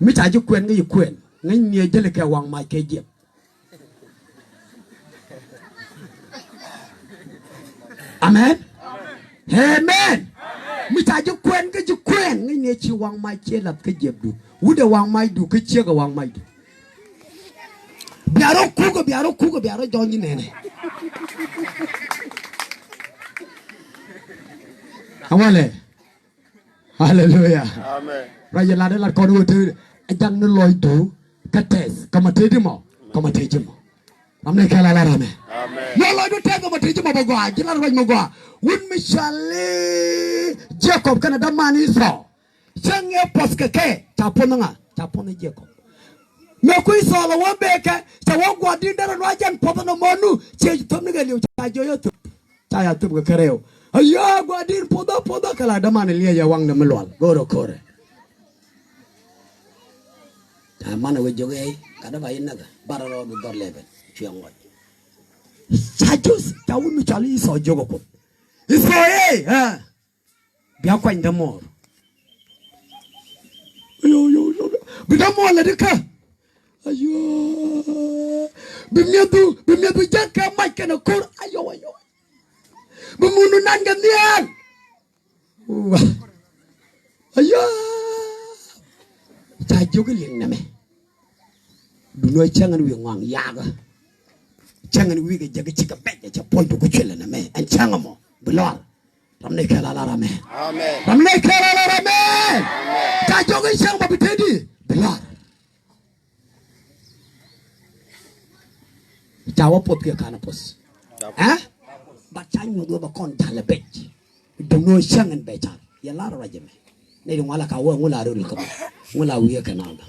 mi cha ju kwen ga kwen ngai nie jele ke wang mai ke jep amen amen mi cha ju kwen ga ju kwen ngai nie chi wang mai che lat ke jep du wu de wang mai du ke che ga wang mai du biaro ku go biaro jo ni ne awale hallelujah amen ra la de la ko do te jang no loy du ka tɛth ka ma te di mo ka ma te ji mo amne kala la rame amen no loy du te ka ma te ji mo ba gwa ji la ro mo gwa wun mi shale Jacob kana da mani so change poske ke ta ponanga ta pon Jacob me ku so lo wo be ka ta wo gwa din da no ajan popo no monu che to mi ga liu ta jo yo tu ta ya tu ga kareo ayo gwa din podo kala da mani liya ya wang na mlwal goro kore ta mana we joge kada ba inaga bararo du dor lebe chiango sajus ta unu chali so jogo ko iso ha bia kwa ndamor yo bidamor la deka ayo bimyedu jaka maika na kor ayo bimunu nanga nian ayo ta jogo leng na me du no changan wi ngwang yaga changan wi ga jaga chika bedde cha ponto ko chela na me an changamo bilal ramne kala la rame amen ramne kala la rame ta jogo chang ba bitedi bilal ta wa pot ke kana pos ba chang no do ba kon tale bet du no changan be cha ya la rajeme ne do wala ka wa ngula ro ko ngula wi ka na ba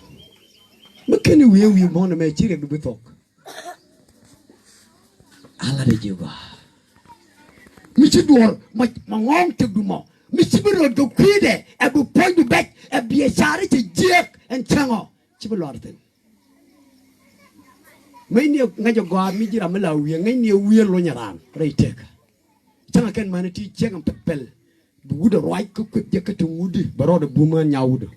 makeni wi mo na me chire du bitok ala de jiwa mi ci dor ma ngong te du mo mi ci bi ro do kwide e bu point du bet e bi e chare ci jek en chango ci bi lor ten mai ne ngajo go mi jira mala wi ngai ne wi lo nyaran rei tek changa ken manati chengam pepel bu wuda roi ku ku je ka tu wudi baro de bu ma nyawudo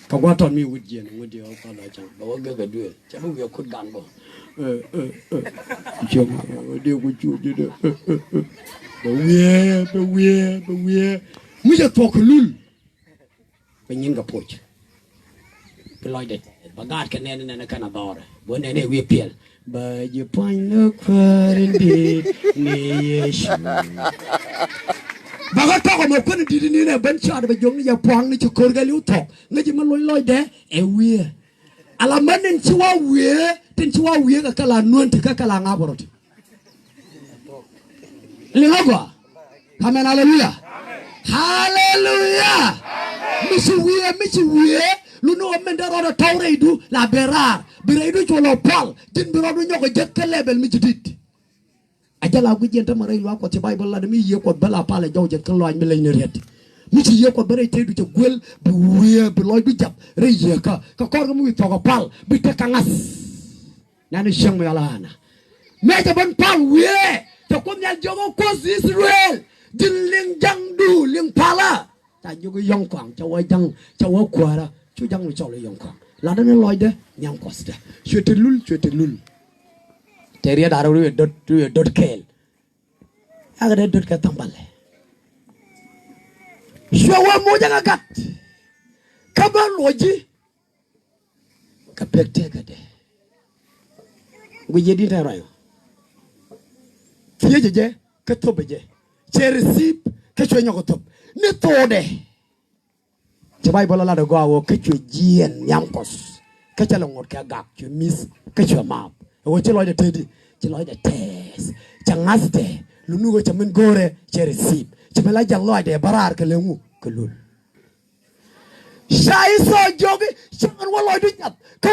ka waton mi wudjen wudi o ka la chang ba ga ga du cha bu ya ku dan bo chong de ku chu de ba we mi ja to ku lul ba nyin ga poch pe loy de ba gad ka ne ne kana dore bo ne ne wi piel ba je pan no kwarende ne yesu ba ga to ko mo ko ni di ni ne ben cha ba jong ni ya pang ni chu kor ga liu to nga ji man loy de e wi ala manen chi wa wi tin chi wa wi ga kala non te ka kala nga borot li ngwa amen hallelujah hallelujah mi chi wi lu no men da ro tawre du la berar bireidu cholo pal din birodu nyoko jekke lebel mi jidit ajala gu jenta ma reyu ko ci bible la dami ye ko bala pale jaw je ko loñ mi lay ne ret mi ci ye ko bare tedu ci gwel bu wiye bu loy bu jap reye ka kor ga mu to ko pal bi te ka ngas nani shang mo yala ana me te bon pal wiye to ko nyal jogo ko Israel din ling jang du ling pala ta jogo yong kwang cha wa jang cha wa kwara chu jang mi chole yong kwang la dana loy de nyam kosta chete lul teria daru dot kel aga dot ka tambale showa mo janga gat kaba loji ka pekte ka de guje di tarayo fiyeje ka tobeje cherisip ka chwenyo ko top ni tode ci bible la de go awo ka chwe jien yankos ka chala ngot ka gak chwe mis ka chwe map wo ci loy de tedi ci loy de tes ca ngaste lu nu go chamen gore che receive chimela jallo de barar ke lengu kulul shai so jogi chaman walo du nyap ka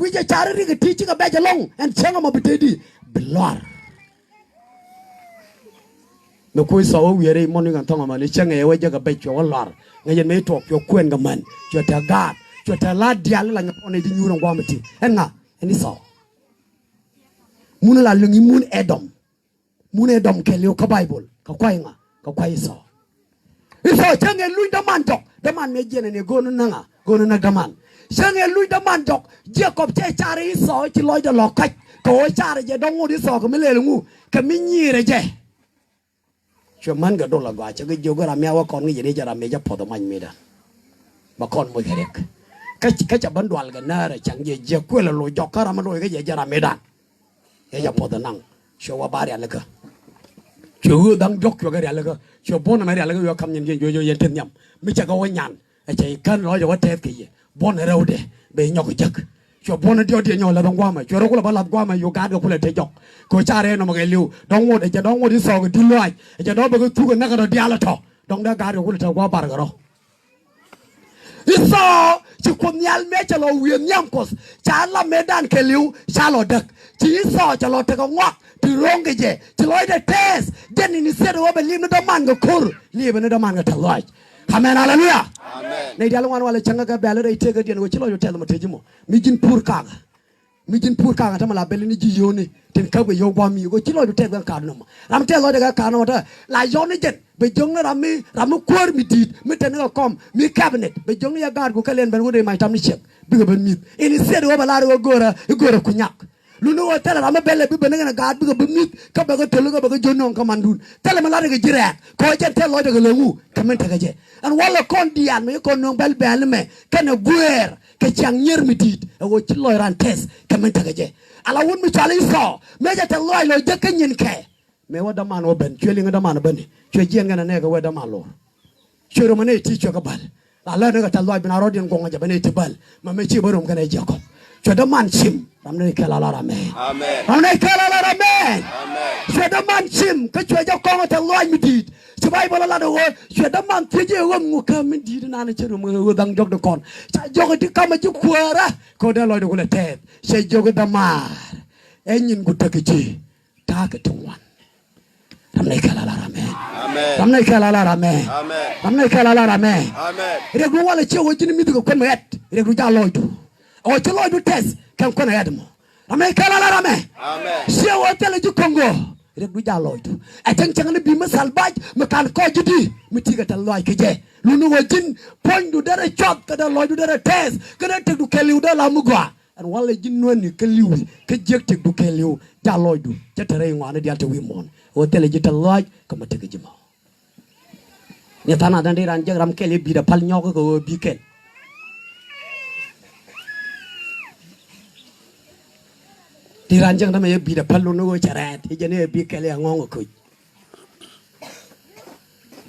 we je chari ri ke teaching a beja long and chenga mabitedi blor no ko so we re morning and tonga mani chenga e waje ga bejo lor ngayen me tok yo kwen ga man jo ta gap jo ta la dial la ngapone di nyuro ngwamati enga eni so mun la lungi mun edom ke leo ka bible ka kwai nga ka kwai so iso chenge lui da man dok da man me jene ne gonu na gaman chenge lui da man dok jacob che chare iso ti loy da lokaj ko chare je dongu di so ko me le ngu ka mi nyire je cho man ga dola gwa che ga jogo ra me wa kon ngi je ra me ja podo man me da ba kon mo gerek ka cha bandwal ga na ra chang je kwela lo jokara ma lo ga je ra me da ya podo nang cho wa bari ala ka cho dang jok yo ga ala ka cho bon na ala ka yo kam nyen yo yen ten nyam mi cha ga wa nyan a che kan lo yo wa te ke ye bon re de be nyok jak cho bon dio de nyo la dang gwa ma cho ro ko la ba la gwa ma yo ga ko la te jok ko cha re no ma ga liu dong wo de cha dong wo di so ga di lo ai cha do ba ga tu ga na ga do dia la to dong da ga ro ko la ta gwa bar ga ro iso ci ko nyal me cha lo wi nyam kos cha la medan ke liu cha lo dak ci iso cha lo te ga ngok ti rong ge je ti lo de test den ni se do ba lim no man ga kur li ba no man ga ta lo amen hallelujah amen ne dial wan wala changa ga bela re te ga den go ci lo yo tel mo te jimo mi jin pour ka ta mala bel ni ji yoni ten ka be yo ba mi go ci lo yo te ga ka no ram te lo de ga ka no ta la yo ni jet be jong na ram kur mi dit mi ten ga kom mi cabinet be jong ya gar go ka len ben wo de mai tam ni chek bi ga ben mi ini se do ba la go gora ku nyak lu no tele ram belle bi ben ga gar bi ga mi ka ba ga telu ga ba ga jonnon ka mandun tele ma la de ga jire ko je te lo de ga lengu ka men ta ga je an wala kon dian me kon no bel bel me kana guer ke chang nyer mi dit wo ci lo ran test ka men ta ga je ala won mi chali so me je te lo je ka nyin ke me wa da man wo ben chwe li nga da man ben chwe jien ga na ne ga wa da man lo chwe ro mane ti chwe ga bal ala ne ga ta lo bi na ro din ko nga bane ti bal ma me chi borom ga ne je ko chwe da man chim ram ne ke la la amen ram ne ke la la amen chwe da man chim ka chwe ja ko nga ta lo mi dit ci bible la do chwe da man ti je wo ngu ka mi dit na ne chwe mo wo dang jog de kon cha jog ti ka ma ci kwara ko da lo de ko le te se jog da mar enyin gu ta ke ci ta ke tungwan ram ne ke la la amen ram ne ke la la amen ram ne ke la la amen re gu wala ci wo jini mi ko kon ma et re gu ja lo du o ci lo du test kan kon ya demo ram ne ke la la amen se wo tele ju kongo re gu ja lo du a chang ne bi ma sal baj ma kan ko jidi mi tiga ta lo ke je lu nu wo jin pon du dara chop ka da lo du dara test ka da te du ke liu da la mu gwa an wala jin no ni ke liu ke jek te du ke liu ja lo du ja tere ngwana dia te wi mon o tele ji ta lo ka ma te ke jima ni tana dan ran je ram ke le bi da pal nyoko ko bi ken di ranjang dama ye bi da pal no charat he jene bi ke le ngongo ko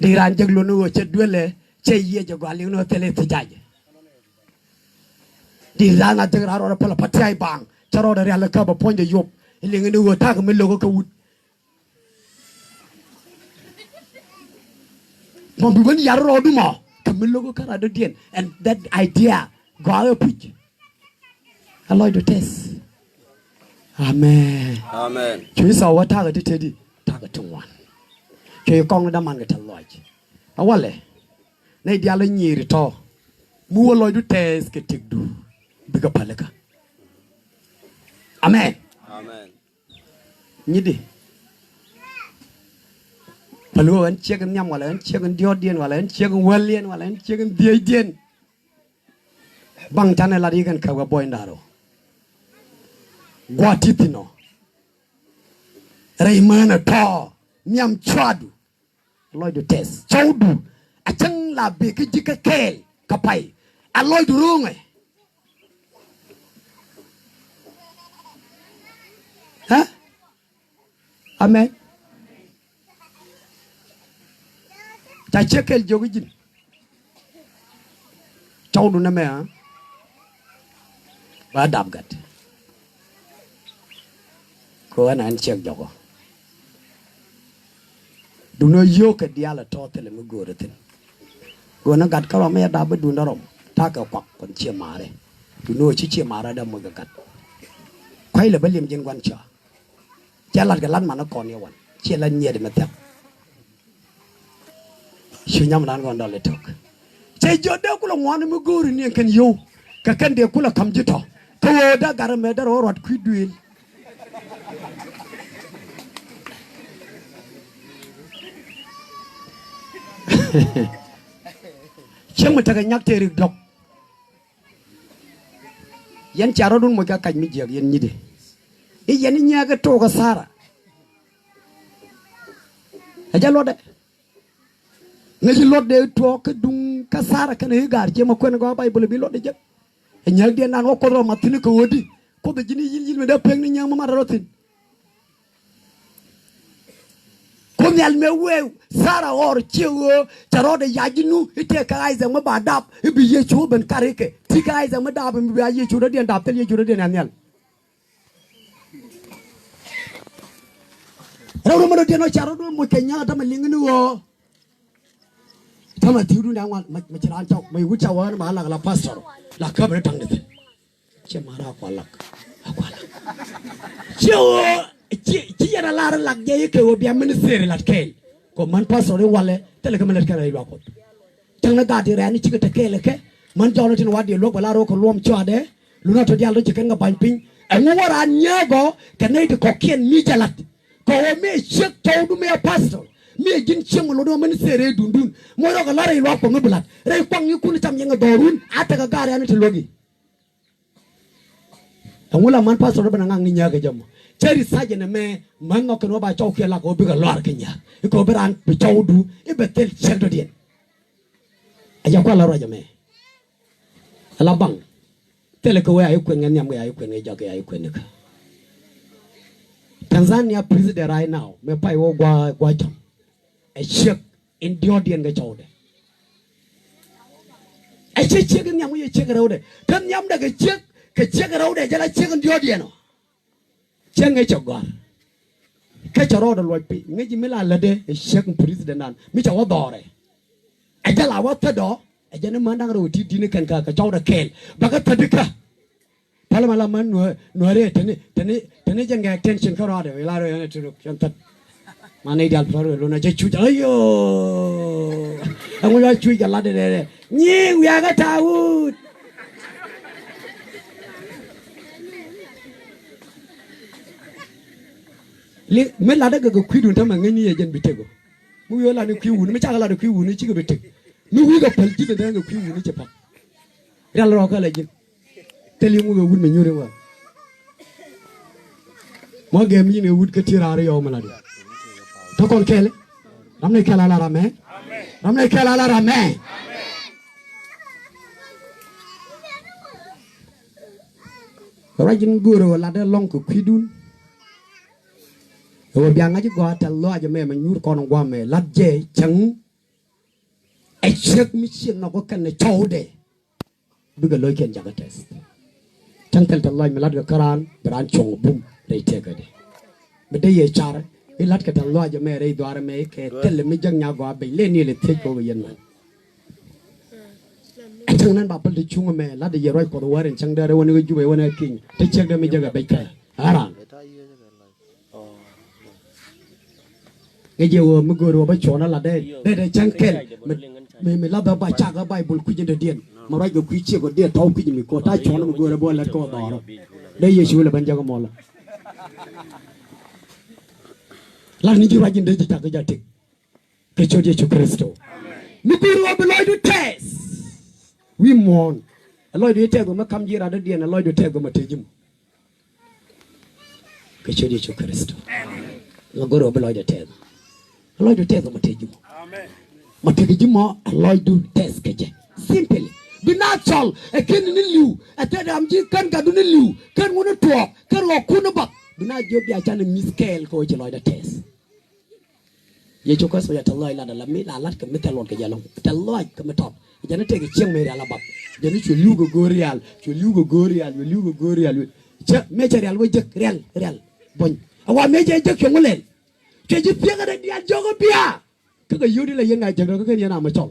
di ranjang lo no che dwele che ye je gwali no tele te jaje di lana te ra ro pala patai bang charo da ya le ka ba ponje yop ile ngene wo ta ka me lo ko wut mo bi ban yar ro du mo ka me lo ko kara do dien and that idea go a pitch allow the test amen chui so wa ta ga te di ta ga tungwan chui kong da man ga ta loj awale nei dia la nyiri to mu wo lo du test ke tikdu bi ga palaka amen nyidi palu an chegan nyam wala an chegan diodien wala an chegan walien wala an chegan diedien bang tane la digan ka ga boy ndaro Guatipino Raymana to Niam chadu Lloyd test chaudu a chang la be ke jika kel kapai a Lloyd runge ha amen ta chekel jogi jin chaudu na me ha ba dab gat ko an check jogo du no yo ke dia la to tele mu go retin go na gat ka me da ba du na rom ta ka kwak kon che mare du no chi che mare da mo ga gat kwai le ba lim jin wan cha cha lat ga lan ma na kon ye wan che la nye de me ta shu nyam nan gon da le tok che jo de ku lo ngwan mu go ri ni kan yo ka kan de ku la kam ji to ko da gar me da ro rot ku duil Cheng mata kan nyak terik dok. Yan charo dun mo ka kaj mi jeg yan nyide. E yan nya ga to ga sara. Aja lode. Ngi lode to ka dung ka sara kan e gar je ma ko ga bay bul bi lode je. E nyak de nan ko ro matini ko wodi. Ko be jini yil me da peng ni nyang ma rotin. Kom yal me we sara or chiwo charo de yajinu ite ka aiza ma badap bi ye chu ben karike ti ka aiza ma dab bi ye chu de dap tel ye chu de nan yal ro mo de no charo do mo kenya ta ma lingnu wo ta ma ti du na wan ma chira chau mai wu chau ma la pastor la ka bre tang de che mara kwa lak chiwo ci yana lar lak je ke wo biam ministeri lat ke ko man pastor wale tele ke melet kare ko tang na gadi rani ci ke kele ke man jawlo tin wadi lok bala ro ko lom chade lu na to dial do ci ken nga bañ pin e mo wara nyago ke ne ko ken mi jalat ko wo me chek taw du me pastor me jin chemo lo do ministeri dundun mo ro ko lare lo ko ngubulat re kwang ni kuni tam yanga dorun ata ga gari ani to logi ngula man pastor bana ngang ni nyaga jam Cherry Sergeant me mango ke no ba chaw ke la ko bi ga lor kenya ko beran bi chaw du e betel chendo dien aja ko la roja me ala bang tele ko ay ko ngam nyam ay ko ne jage ay ko ne ka Tanzania president right now me pai wo gwa jam e check in diodien ga chaw de e check nyam ye check rawde kan nyam daga check ke check rawde jala check diodien no Cheng e chogor ke charo do lopi ngeji mila lade e shek president nan mi chawo dore e jala wa tado e jene mandang ro ti dine kan ka chawda kel baga tadika pala mala man no re tene jenga attention ka rade la ro ne tu chantat mane dal pro lo na je chu ayo angu la chu ga la de ni wi ga taut me la daga ga kwidu ta man ngani ye jen bitego mu yo la ni kwiwu ni cha la da kwiwu ni ci ga biteg ni wi ga pal ci ga ga kwiwu ni ci pa dal ro ka la jin teli mu ga wud me nyure wa mo ge mi ne wud ka tirare yo mala di to kon kele ram ne kala la rame ram ne kala la rame rajin goro la da long ko kwidun Wo bianga ji go ta lo aja me ma nyur kono gwa me lat je chang e chek mi chen no ko kan ne chawde biga lo ken jaga test chang tel ta lo me lat ga karan bran chong bum re te ga de be de ye char e lat ka ta lo aja me re dwar me ke tel mi jang nya go be le ni le te ko yen man e chang nan ba pal de chung me lat de ye roi ko do waren chang da re woni go ju be wona king te chek de mi jaga be ka aran Ngeje wo mugoro ba chona la de chankel me la ba cha ga bible ku jinde dien ma ra go ku che go de taw ku mi ko ta chona mugoro bo la ko do de yesu le ban jaga mola la ni ji ra jinde ji ta ga jati ke choje chu kristo mugoro ba lo do test we mourn lo do te go ma kam ji ra de dien lo do te go ma tejim ke choje chu kristo mugoro ba lo do te Lord do test mateju. Amen. Mateju mo Lord do test keje. Simple. Be natural. E ken ni liu. E te am ji kan ga do ni liu. Kan wono to. Kan lo kuno bak. Be na job ya chan miskel ko je Lord do test. Ye choko so ya ta Lord la da la mi la lat ke metal ke jalong. Ta Lord ke metal. Je na te ke chieng me la bak. Je ni chu liu go gorial. Chu liu go gorial. Liu go gorial. Je me je real wo je real. Bon. Awa me je je ke ngolen. Keji pianga de dia jogo pia. cái yêu đi là yên ngày chẳng được cái nào mà chọn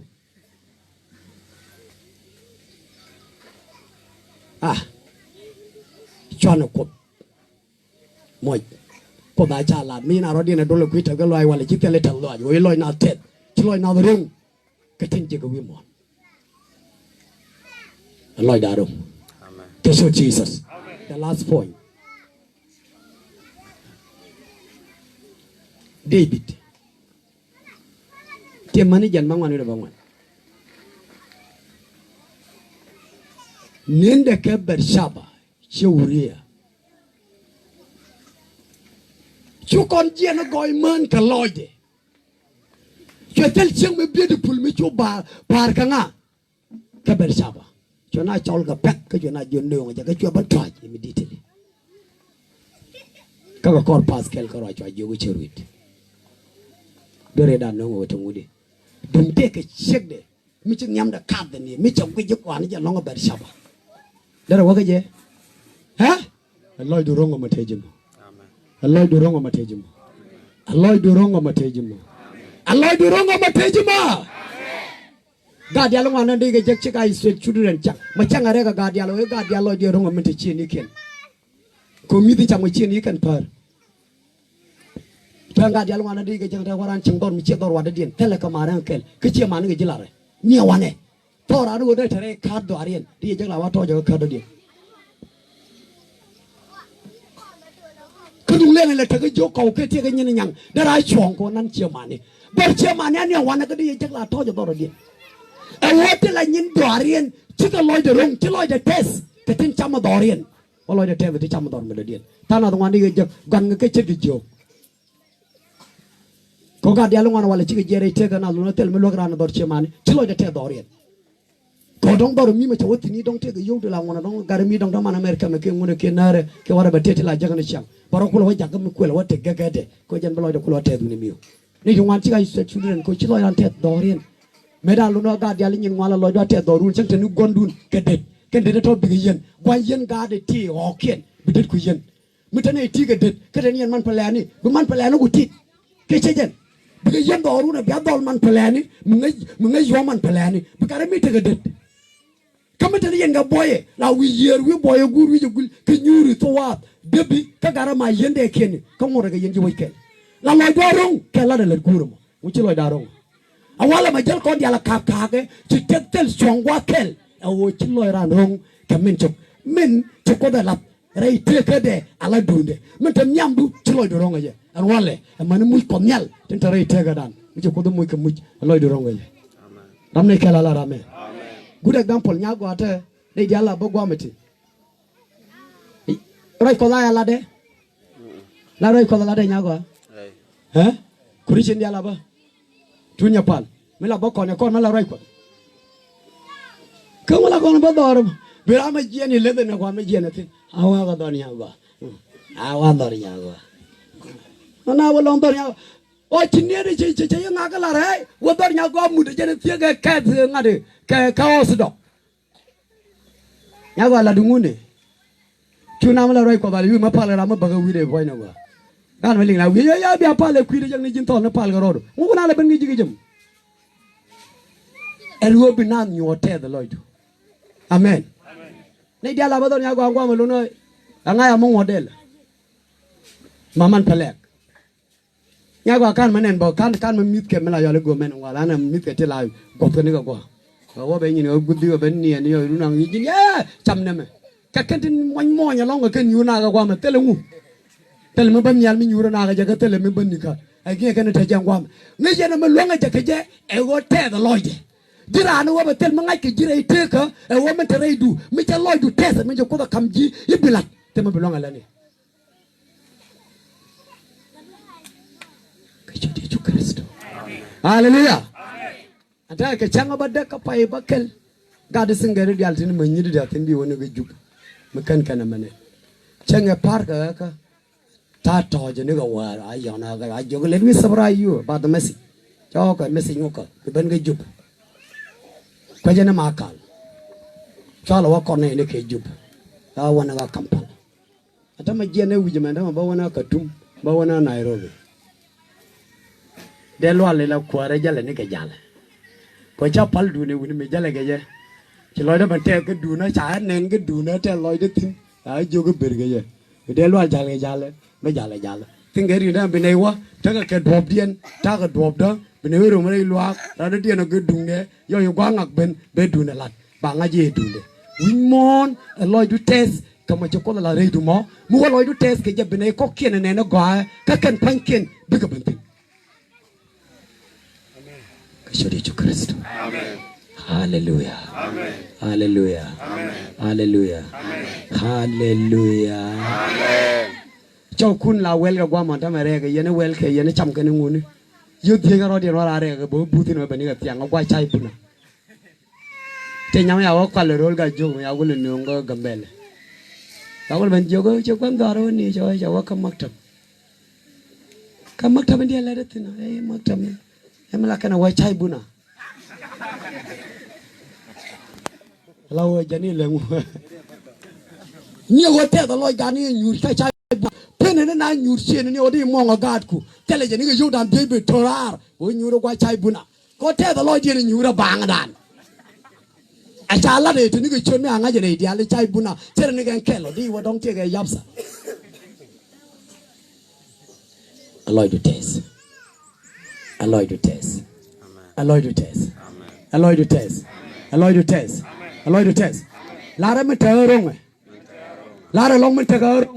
cho nó cột mọi cột đại cha là mi nào đó đi là đôi lúc quý thằng cái loài hoặc là chỉ cái lấy thằng loài với loài nào tết chỉ loài nào rung cái thiên chỉ có vi mòn loài đá rung Thank you Jesus the last point David tiêm mana jangan bangun udah bangun nenda ke Bersaba Syuria chú con chia nó gọi mơn cả lòi de cho tel chiang me beautiful me chú bà cả ngà ke Bersaba cho na chol ka pek cái chuyện na dồn đường cho cái chuyện bắt thoại thì mình đi thế các con Pascal có rồi cho yêu cái chơi Dore dan nongo to ngudi dum te ke check de mi ci ñam da card ni mi ci ko jikko ani ja longo ber shaba dara waga je ha Allah du rongo ma tejum amen Allah du rongo ma tejum Allah du rongo ma tejum Allah du rongo ma tejum amen ga dia lo ngana de ke jek ci kay sweet chudren cha ma cha ngare ga dia lo di rongo ma te ci ni ken ko mi di cha mo ci ni ken par Tengah dia luar nanti kerja kerja orang cengdor micet dor wadah dia, telah kemarin kel, kecil mana kerja lari, ni awane, thor anu udah cari kad do arian, dia jaga lawat thor jaga kad dia. Kedua ni le kerja jauh kau kerja kerja ni yang, darai cuang kau nan cia mana, bercia mana ni awane kerja jaga lawat thor jaga dor dia. Awak telah nyin do arian, cita loy de rong, cita loy de tes, ketin cama do arian, loy de tes ketin cama dor mula dia. Tanah tu mana kerja gan kerja kerja. Kau dia lungan wala cik jere tega na luna tel melu kerana dor cemani, cilo je tega dorian. Kau dong dor mi macam wati ni dong tega yau de langan dong gar mi dong dong mana Amerika make ngune ke nare ke wara betete la jangan siang. Baru kulo wajah kami kulo wate gagade, kau jangan beloy de kulo tega dunia miu. Ni lungan cik ayu children kau cilo yang tega dorian. Meda luna dia lingin wala loy do tega dorun cang tenu gondun kedet, kedet tu bigian, guayan gade ti hokian, bedet kuyen. Mutane ti kedet, kedenian man pelani, buman pelani utit, kecejen. Begian baru na biar dol man pelani, mengai jual man pelani, berkara mi tergedet. Kamu tadi yang gak boye, la we boye guru jugul kenyuri toat, baby kagara ma yende kene, kamu orang yang jual ken. La loy dorong, kela de guru mo, uci loy dorong. Awala majal kau dia la kakake, citel songwa kel, uci loy ranong, kamen cok, men cok dah lap. Rai tekade ala dunde mentem nyamdu ci loy do ronga je an wale man muy ko nyal ten rai tegadan mi ko do muy ko muy loy do ronga je amen ramne kala la rame amen good example nyago ata de yalla bo gwamati rai ko la yalla de la rai ko la de nyago ha kuri chen yalla ba tunya pal mela bo ko ne ko mela rai ko mala ko ba dor birama jeni lede ne ko ma jeni tin awa ga dor nyago awa dor nyago na wala dor nyago o chinere che nga la rai wo dor nyago mu de jeni tie ga ka ngade ka osdo nyago la dungune tuna mala rai ko ba yu ma pala ra ma baga wi de boy na go kan ma ling la wi ya bi pala kwi de jang ni jin to na pal ga rodo mu ko na la ben ngi jigi jëm el wo bi nan nyo te the lord amen ni dia la ba dor nyago angwa ma lu no anga ya mo model maman pelek nyago kan manen bo kan ma mit ke mela yo le go men wala na mit ke te la go ko ni go wo be ni no guddi go ben ni yo lu na ngi jin ya cham ne me ka kan tin mo nya long ka ni na ga kwa ma tele ngu tele me ban yal mi nyuro na ga ja tele me ban ni ka ai ke kan ta jang kwa ngi je na me lo nga ja ke je e go te the lord jira no wa tel mangai ke jira iteka e wo men tere du mi cha loy du tesa mi ko da kamji ibilat te ma belonga la ni ke Yesu Kristo haleluya ata ke changa badda ka pai bakel ga da singare di altin ma nyidi da tin bi woni ga juk mi kan kana mane changa par ka ta to je ni ga wa ai yo na ga jo let me surprise you about the message cho ka message ngoka ben ga juk kwaje na makal chala wa kone ne ke jub ta wana ga kampala ata ma jene wuje ma ba wana katum ba wana nairobi de lo le la kware jale ni ke jale ko cha pal du ne woni me jale ke je ci loy da ban te ke du na cha nen ke du na te loy de tin a jo ke ber ke je de lo jale me jale tin ge ri da be ne wa ta ke drop dien ta ke drop da be ne ro me lo ra de dien ke du ne yo gwa ngak ben be du ne lat ba nga je du ne win mon a loy du test kama cho ko la re du mo mu wa loy du test ke je be ne ko kien ne na gwa ka kan pan kien be ke ben tin Shuri to Christ. Amen. Hallelujah. Amen. Hallelujah. Amen. Hallelujah. Amen. Hallelujah. Amen. Cho kun la wel ga gwa ma ta mere ga yene wel ke yene cham ke ne nguni. Yu thi ga ro di ro la re ga bo bu tin ba ni ga tiang ga gwa chai puna. Te nyam ya wa kwa le rol ga jo ya wo le no ga gambele. Ya wo ben jo ga cho kwan da ro ni cho wa ka maktab. Ka maktab ndi la de tin ai maktab. Emla kana wa chai buna lawo jani lengu ni wo te da lo gani nyur chai pene na nyur chen ni odi mo nga gad ku tele jani ga yodan bebe torar wo nyuro kwa chai buna ko te da lo jeni nyura bang dan a cha la de ni ga chon me anga jeni dia le chai buna tere ni ga kelo di wo dong te ga yapsa aloy do test Alloy to test. Alloy to test. Alloy to test. Alloy to test. Alloy to test. Lara me terong. Lara long me terong.